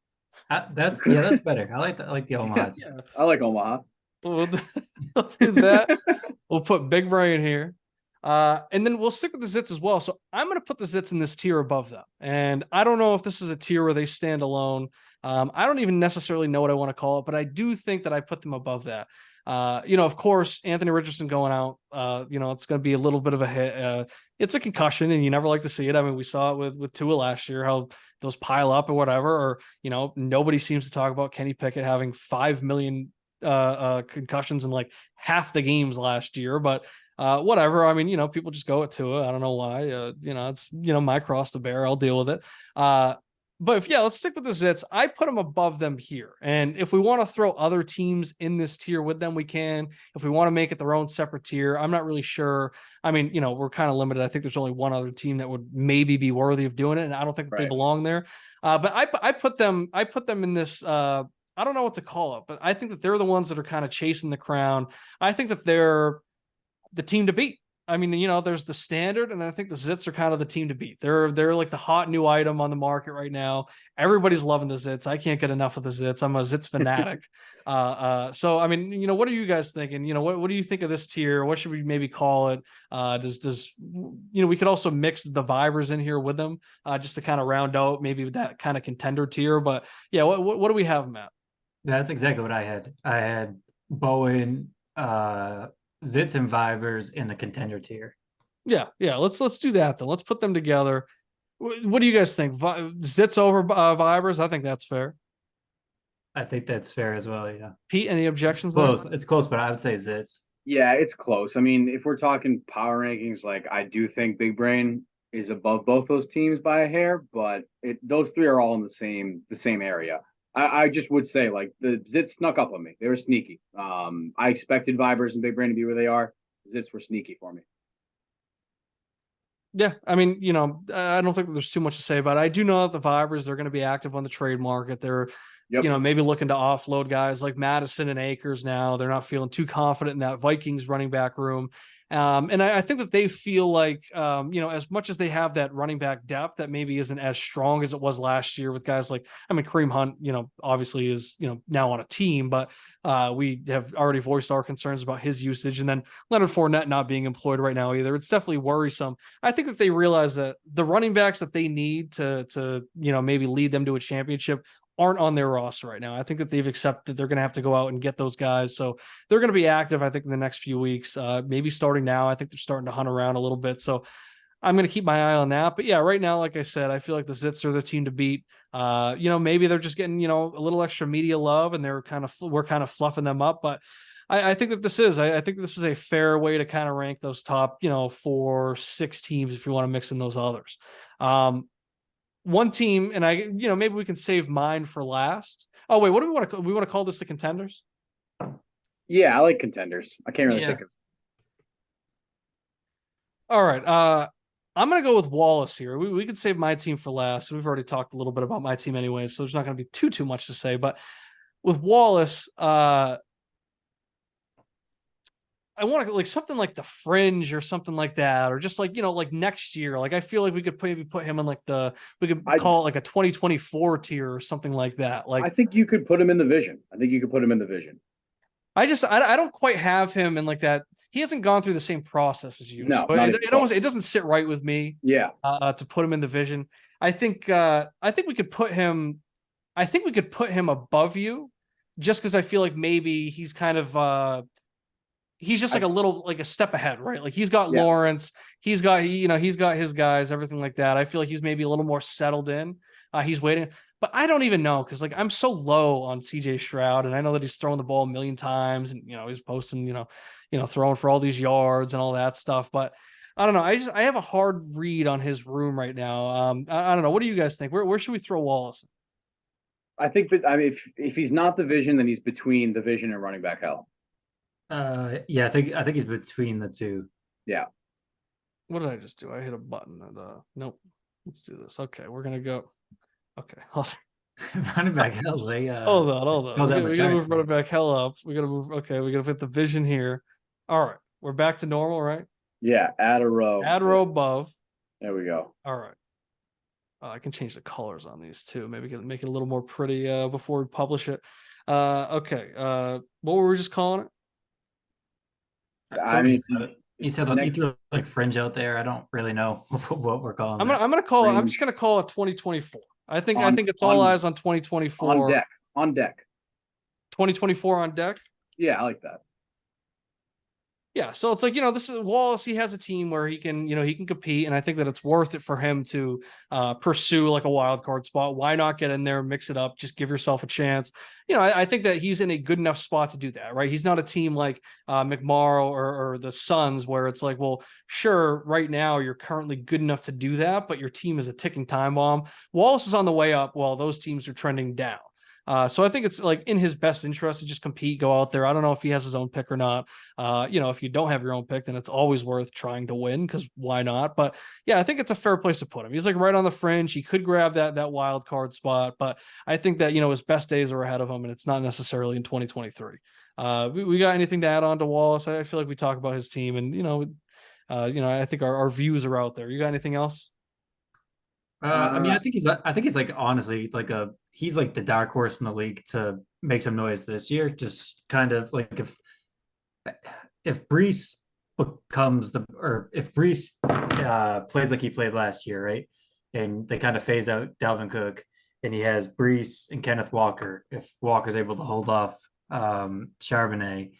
That's better. I like the Omaha. Yeah, I like Omaha. We'll do that. We'll put Big Brain here. And then we'll stick with the Zits as well. So I'm going to put the Zits in this tier above them. And I don't know if this is a tier where they stand alone. I don't even necessarily know what I want to call it, but I do think that I put them above that. Of course, Anthony Richardson going out, it's going to be a little bit of a hit. It's a concussion and you never like to see it. I mean, we saw it with Tua last year, how those pile up or whatever, or, nobody seems to talk about Kenny Pickett having 5 million concussions in like half the games last year, but whatever. I mean, people just go at Tua. I don't know why. It's my cross to bear. I'll deal with it. But let's stick with the Zits. I put them above them here. And if we want to throw other teams in this tier with them, we can. If we want to make it their own separate tier, I'm not really sure. I mean, we're kind of limited. I think there's only one other team that would maybe be worthy of doing it, and I don't think that they belong there. But I put them in this. I don't know what to call it, but I think that they're the ones that are kind of chasing the crown. I think that they're the team to beat. I mean, there's the standard, and I think the Zits are kind of the team to beat. They're like the hot new item on the market right now. Everybody's loving the Zits. I can't get enough of the Zits. I'm a Zits fanatic. So I mean, what are you guys thinking? What do you think of this tier? What should we maybe call it? We could also mix the Vibers in here with them, just to kind of round out maybe that kind of contender tier. But yeah, what do we have, Matt? That's exactly what I had. I had Bowen, Zits and Vibers in the contender tier. Yeah. Let's do that then. Let's put them together. What do you guys think? Zits over Vibers? I think that's fair. I think that's fair as well. Yeah. Pete, any objections? It's close, but I would say Zits. Yeah, it's close. I mean, if we're talking power rankings, like I do think Big Brain is above both those teams by a hair, but those three are all in the same area. I just would say, like, the Zits snuck up on me. They were sneaky. I expected Vibers and Big Brain to be where they are. Zits were sneaky for me. Yeah, I mean, I don't think there's too much to say about it. I do know that the Vibers, they're going to be active on the trade market. They're, maybe looking to offload guys like Madison and Akers now. They're not feeling too confident in that Vikings running back room. And I think that they feel like, as much as they have that running back depth that maybe isn't as strong as it was last year with guys like, Kareem Hunt, obviously is, now on a team, but we have already voiced our concerns about his usage. And then Leonard Fournette not being employed right now either. It's definitely worrisome. I think that they realize that the running backs that they need to maybe lead them to a championship aren't on their roster right now. I think that they've accepted they're going to have to go out and get those guys. So they're going to be active, I think, in the next few weeks, maybe starting now. I think they're starting to hunt around a little bit. So I'm going to keep my eye on that. But yeah, right now, like I said, I feel like the Zits are the team to beat. Maybe they're just getting, a little extra media love and we're kind of fluffing them up. But I think that I think this is a fair way to kind of rank those top, 4-6 teams if you want to mix in those others. One team, and maybe we can save mine for last. Oh, wait, what do we want to call? We want to call this the contenders? Yeah, I like contenders. I can't really think of. All right. I'm going to go with Wallace here. We could save my team for last. We've already talked a little bit about my team anyway, so there's not going to be too much to say. But with Wallace, I want to like something like the Fringe or something like that, or just like, like next year. Like I feel like we could maybe put him in like we could call it like a 2024 tier or something like that. Like I think you could put him in the Vision. I don't quite have him in like that. He hasn't gone through the same process as you. No, so it doesn't sit right with me. Yeah. To put him in the Vision. I think we could put him above you just because I feel like maybe he's kind of he's just like a step ahead, right? Like he's got Lawrence, he's got his guys, everything like that. I feel like he's maybe a little more settled in. He's waiting. But I don't even know because like I'm so low on CJ Stroud, and I know that he's throwing the ball a million times, and he's posting, throwing for all these yards and all that stuff. But I don't know. I have a hard read on his room right now. I don't know. What do you guys think? Where should we throw Wallace? I think, but I mean, if he's not the Vision, then he's between the Vision and running back hell. I think he's between the two. Yeah. What did I just do? I hit a button and nope. Let's do this. Okay, we're gonna go. Okay. Running back hell. Hold on. We gotta move running back hell up. We gotta move. Okay, we gotta fit the Vision here. All right, we're back to normal, right? Yeah, add a row. Add a row above. There we go. All right. I can change the colors on these too. Maybe make it a little more pretty before we publish it. Okay. What were we just calling it? I mean, you said you threw like Fringe out there. I don't really know what we're calling. I'm just gonna call it 2024. I think it's all eyes on 2024. On deck. 2024 on deck. Yeah, I like that. Yeah, so it's like, this is Wallace. He has a team where he can compete, and I think that it's worth it for him to pursue like a wild card spot. Why not get in there, mix it up, just give yourself a chance? I think that he's in a good enough spot to do that, right? He's not a team like McMorrow or the Suns where it's like, well, sure, right now you're currently good enough to do that, but your team is a ticking time bomb. Wallace is on the way up while those teams are trending down. So I think it's like in his best interest to just compete, go out there. I don't know if he has his own pick or not. If you don't have your own pick, then it's always worth trying to win because why not? But yeah, I think it's a fair place to put him. He's like right on the fringe. He could grab that wild card spot, but I think that, his best days are ahead of him and it's not necessarily in 2023. We got anything to add on to Wallace? I feel like we talk about his team and, I think our views are out there. You got anything else? I think he's like honestly he's like the dark horse in the league to make some noise this year. Just kind of like if Brees plays like he played last year, right? And they kind of phase out Dalvin Cook and he has Brees and Kenneth Walker. If Walker's able to hold off Charbonnet,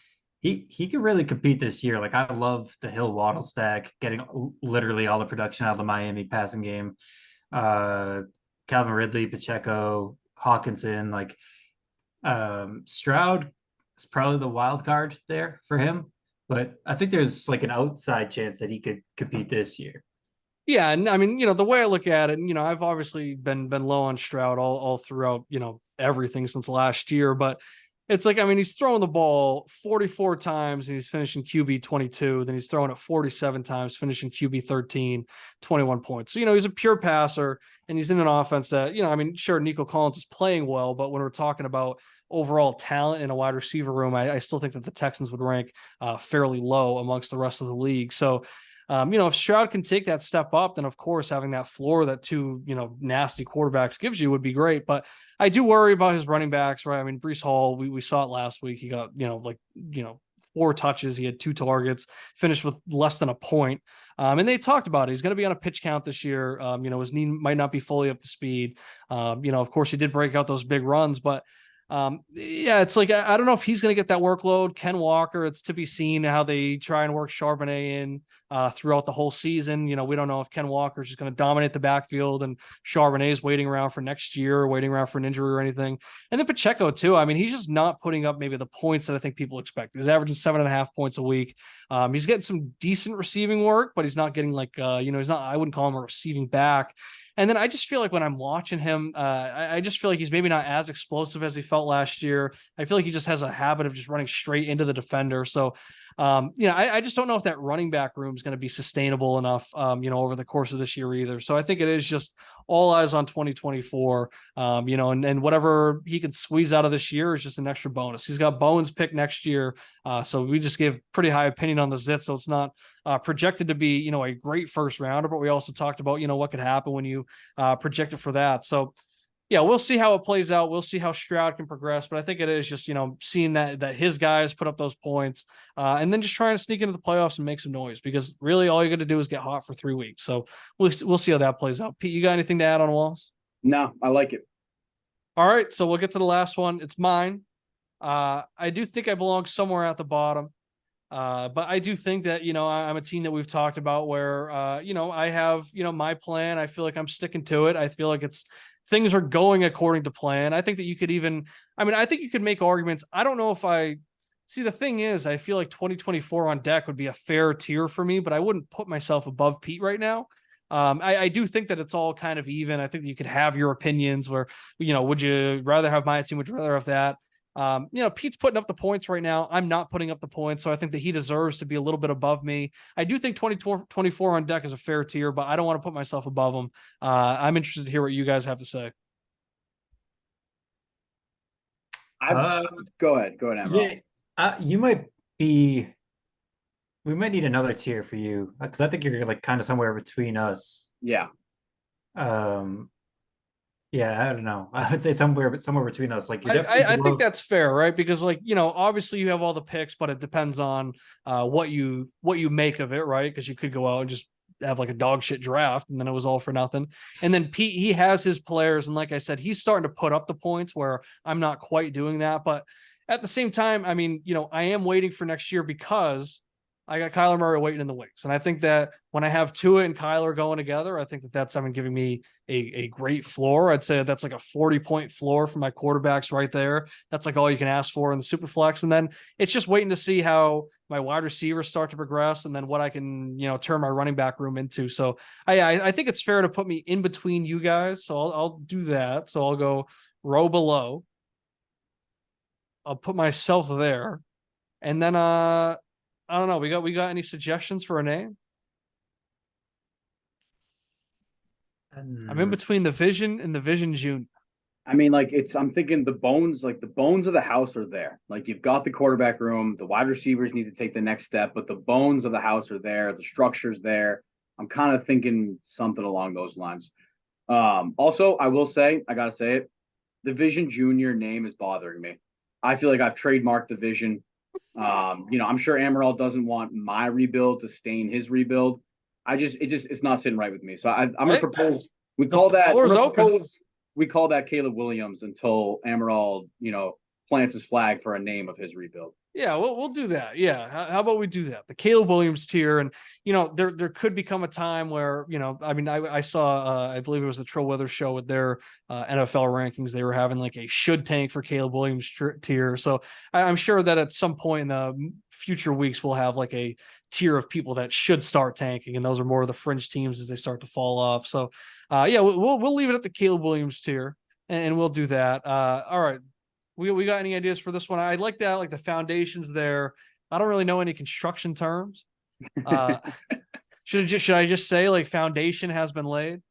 he could really compete this year. Like I love the Hill Waddle stack, getting literally all the production out of the Miami passing game. Calvin Ridley, Pacheco, Hawkinson, like Stroud is probably the wild card there for him, but I think there's like an outside chance that he could compete this year. Yeah, and I mean, the way I look at it, and I've obviously been low on Stroud all throughout, everything since last year, but it's like, I mean, he's throwing the ball 44 times and he's finishing QB 22. Then he's throwing it 47 times, finishing QB 13, 21 points. So, he's a pure passer and he's in an offense that, sure, Nico Collins is playing well, but when we're talking about overall talent in a wide receiver room, I still think that the Texans would rank fairly low amongst the rest of the league. So, if Stroud can take that step up, then of course having that floor that two, nasty quarterbacks gives you would be great. But I do worry about his running backs, right? I mean, Breece Hall, we saw it last week. He got, 4 touches. He had 2 targets, finished with less than a point. And they talked about it. He's going to be on a pitch count this year. His knee might not be fully up to speed. Of course he did break out those big runs, but Yeah, it's like I don't know if he's going to get that workload. Ken Walker, it's to be seen how they try and work Charbonnet in throughout the whole season. We don't know if Ken Walker is just going to dominate the backfield and Charbonnet is waiting around for next year, waiting around for an injury or anything. And then Pacheco too. I mean, he's just not putting up maybe the points that I think people expect. He's averaging 7.5 points a week. He's getting some decent receiving work, but he's not getting like he's not. I wouldn't call him a receiving back. And then I just feel like when I'm watching him, I just feel like he's maybe not as explosive as he felt last year. I feel like he just has a habit of just running straight into the defender. So, I just don't know if that running back room is going to be sustainable enough, over the course of this year either. So I think it is just all eyes on 2024, and whatever he can squeeze out of this year is just an extra bonus. He's got Bowen's pick next year. So we just gave pretty high opinion on the Zits. So it's not projected to be, a great first rounder, but we also talked about, what could happen when you project it for that. So yeah, we'll see how it plays out. We'll see how Stroud can progress, but I think it is just, seeing that his guys put up those points and then just trying to sneak into the playoffs and make some noise, because really all you got to do is get hot for 3 weeks. So we'll see how that plays out. Pete, you got anything to add on Wallace? No, I like it. All right, so we'll get to the last one. It's mine. I do think I belong somewhere at the bottom. But I do think that, I'm a team that we've talked about where, I have, my plan. I feel like I'm sticking to it. I feel like things are going according to plan. I think that you could I think you could make arguments. I don't know if the thing is, I feel like 2024 on deck would be a fair tier for me, but I wouldn't put myself above Pete right now. I do think that it's all kind of even. I think that you could have your opinions where, would you rather have my team? Would you rather have that? Pete's putting up the points right now. I'm not putting up the points, so I think that he deserves to be a little bit above me. I do think 2024 on deck is a fair tier, but I don't want to put myself above him. I'm interested to hear what you guys have to say. Go ahead, Amaral. Yeah, we might need another tier for you, because I think you're like kind of somewhere between us. Yeah. Yeah, I don't know. I would say somewhere between us. Like you're definitely I think that's fair, right? Because obviously you have all the picks, but it depends on what you make of it, right? Because you could go out and just have like a dog shit draft and then it was all for nothing. And then Pete, he has his players, and like I said, he's starting to put up the points where I'm not quite doing that. But at the same time, I mean, I am waiting for next year because I got Kyler Murray waiting in the wings. And I think that when I have Tua and Kyler going together, I think that that's giving me a great floor. I'd say that's like a 40-point floor for my quarterbacks right there. That's like all you can ask for in the super flex. And then it's just waiting to see how my wide receivers start to progress and then what I can, turn my running back room into. So I think it's fair to put me in between you guys. So I'll do that. So I'll go row below. I'll put myself there. And then, I don't know. We got any suggestions for a name? I'm in between the Vision and the Vision Junior. I mean, I'm thinking the bones of the house are there. Like you've got the quarterback room, the wide receivers need to take the next step, but the bones of the house are there, the structure's there. I'm kind of thinking something along those lines. Also, I will say, I gotta say it, the Vision Junior name is bothering me. I feel like I've trademarked the Vision. I'm sure Amaral doesn't want my rebuild to stain his rebuild. It's not sitting right with me. So I'm going to propose. We call that Caleb Williams until Amaral, plants his flag for a name of his rebuild. Yeah, we'll do that. Yeah. How about we do that? The Caleb Williams tier. And, there could become a time where, I saw, I believe it was the Trill Weather show with their NFL rankings. They were having like a should tank for Caleb Williams tier. So I'm sure that at some point in the future weeks, we'll have like a tier of people that should start tanking. And those are more of the fringe teams as they start to fall off. So we'll leave it at the Caleb Williams tier and we'll do that. All right. We got any ideas for this one? I like that, like the foundations there. I don't really know any construction terms. Should I just say like foundation has been laid?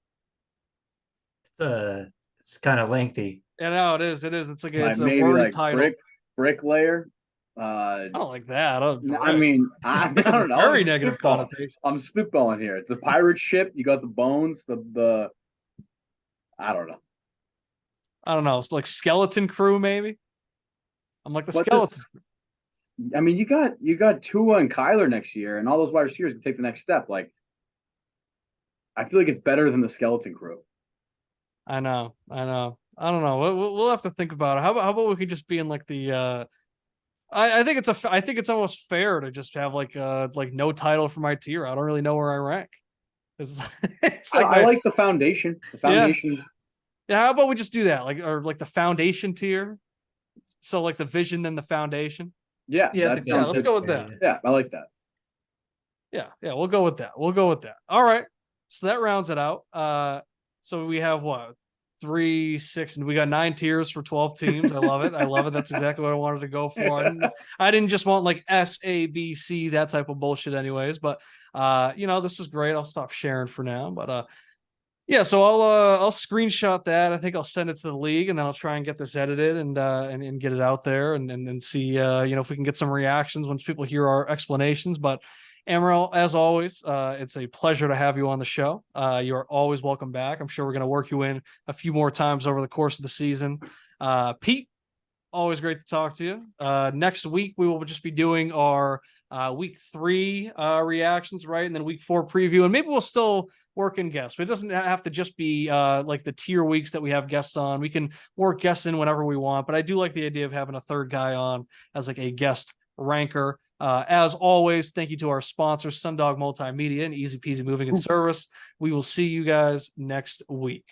It's kind of lengthy. Yeah, no, it is. It's like it's a maybe word like title. Bricklayer. I don't like that. I don't know. Very negative connotation. I'm spitballing here. It's a pirate ship. You got the bones. The I don't know. It's like skeleton crew, maybe. I'm like the skeleton. You got Tua and Kyler next year, and all those wide receivers can take the next step. Like, I feel like it's better than the skeleton crew. I know. I don't know. We'll have to think about it. How about we could just be in like the I think it's almost fair to just have like no title for my tier. I don't really know where I rank. It's, it's like I like the foundation. The foundation. Yeah, how about we just do that? Like the foundation tier. So like the vision then the foundation. Yeah, that Yeah, let's go with that. Yeah, I like that. Yeah, we'll go with that. All right. So that rounds it out. So we have what? 3, 6, and we got 9 tiers for 12 teams. I love it. That's exactly what I wanted to go for. I didn't just want like S, A, B, C, that type of bullshit anyways. But this is great. I'll stop sharing for now. But yeah, so I'll screenshot that. I think I'll send it to the league, and then I'll try and get this edited and get it out there and see if we can get some reactions once people hear our explanations. But Amaral, as always, it's a pleasure to have you on the show. You're always welcome back. I'm sure we're going to work you in a few more times over the course of the season. Pete, always great to talk to you. Next week, we will just be doing our week 3 reactions, right? And then week 4 preview. And maybe we'll still work in guests, but it doesn't have to just be like the tier weeks that we have guests on. We can work guests in whenever we want. But I do like the idea of having a third guy on as like a guest ranker. As always, thank you to our sponsors, Sundog Multimedia and Easy Peasy Moving and Service. We will see you guys next week.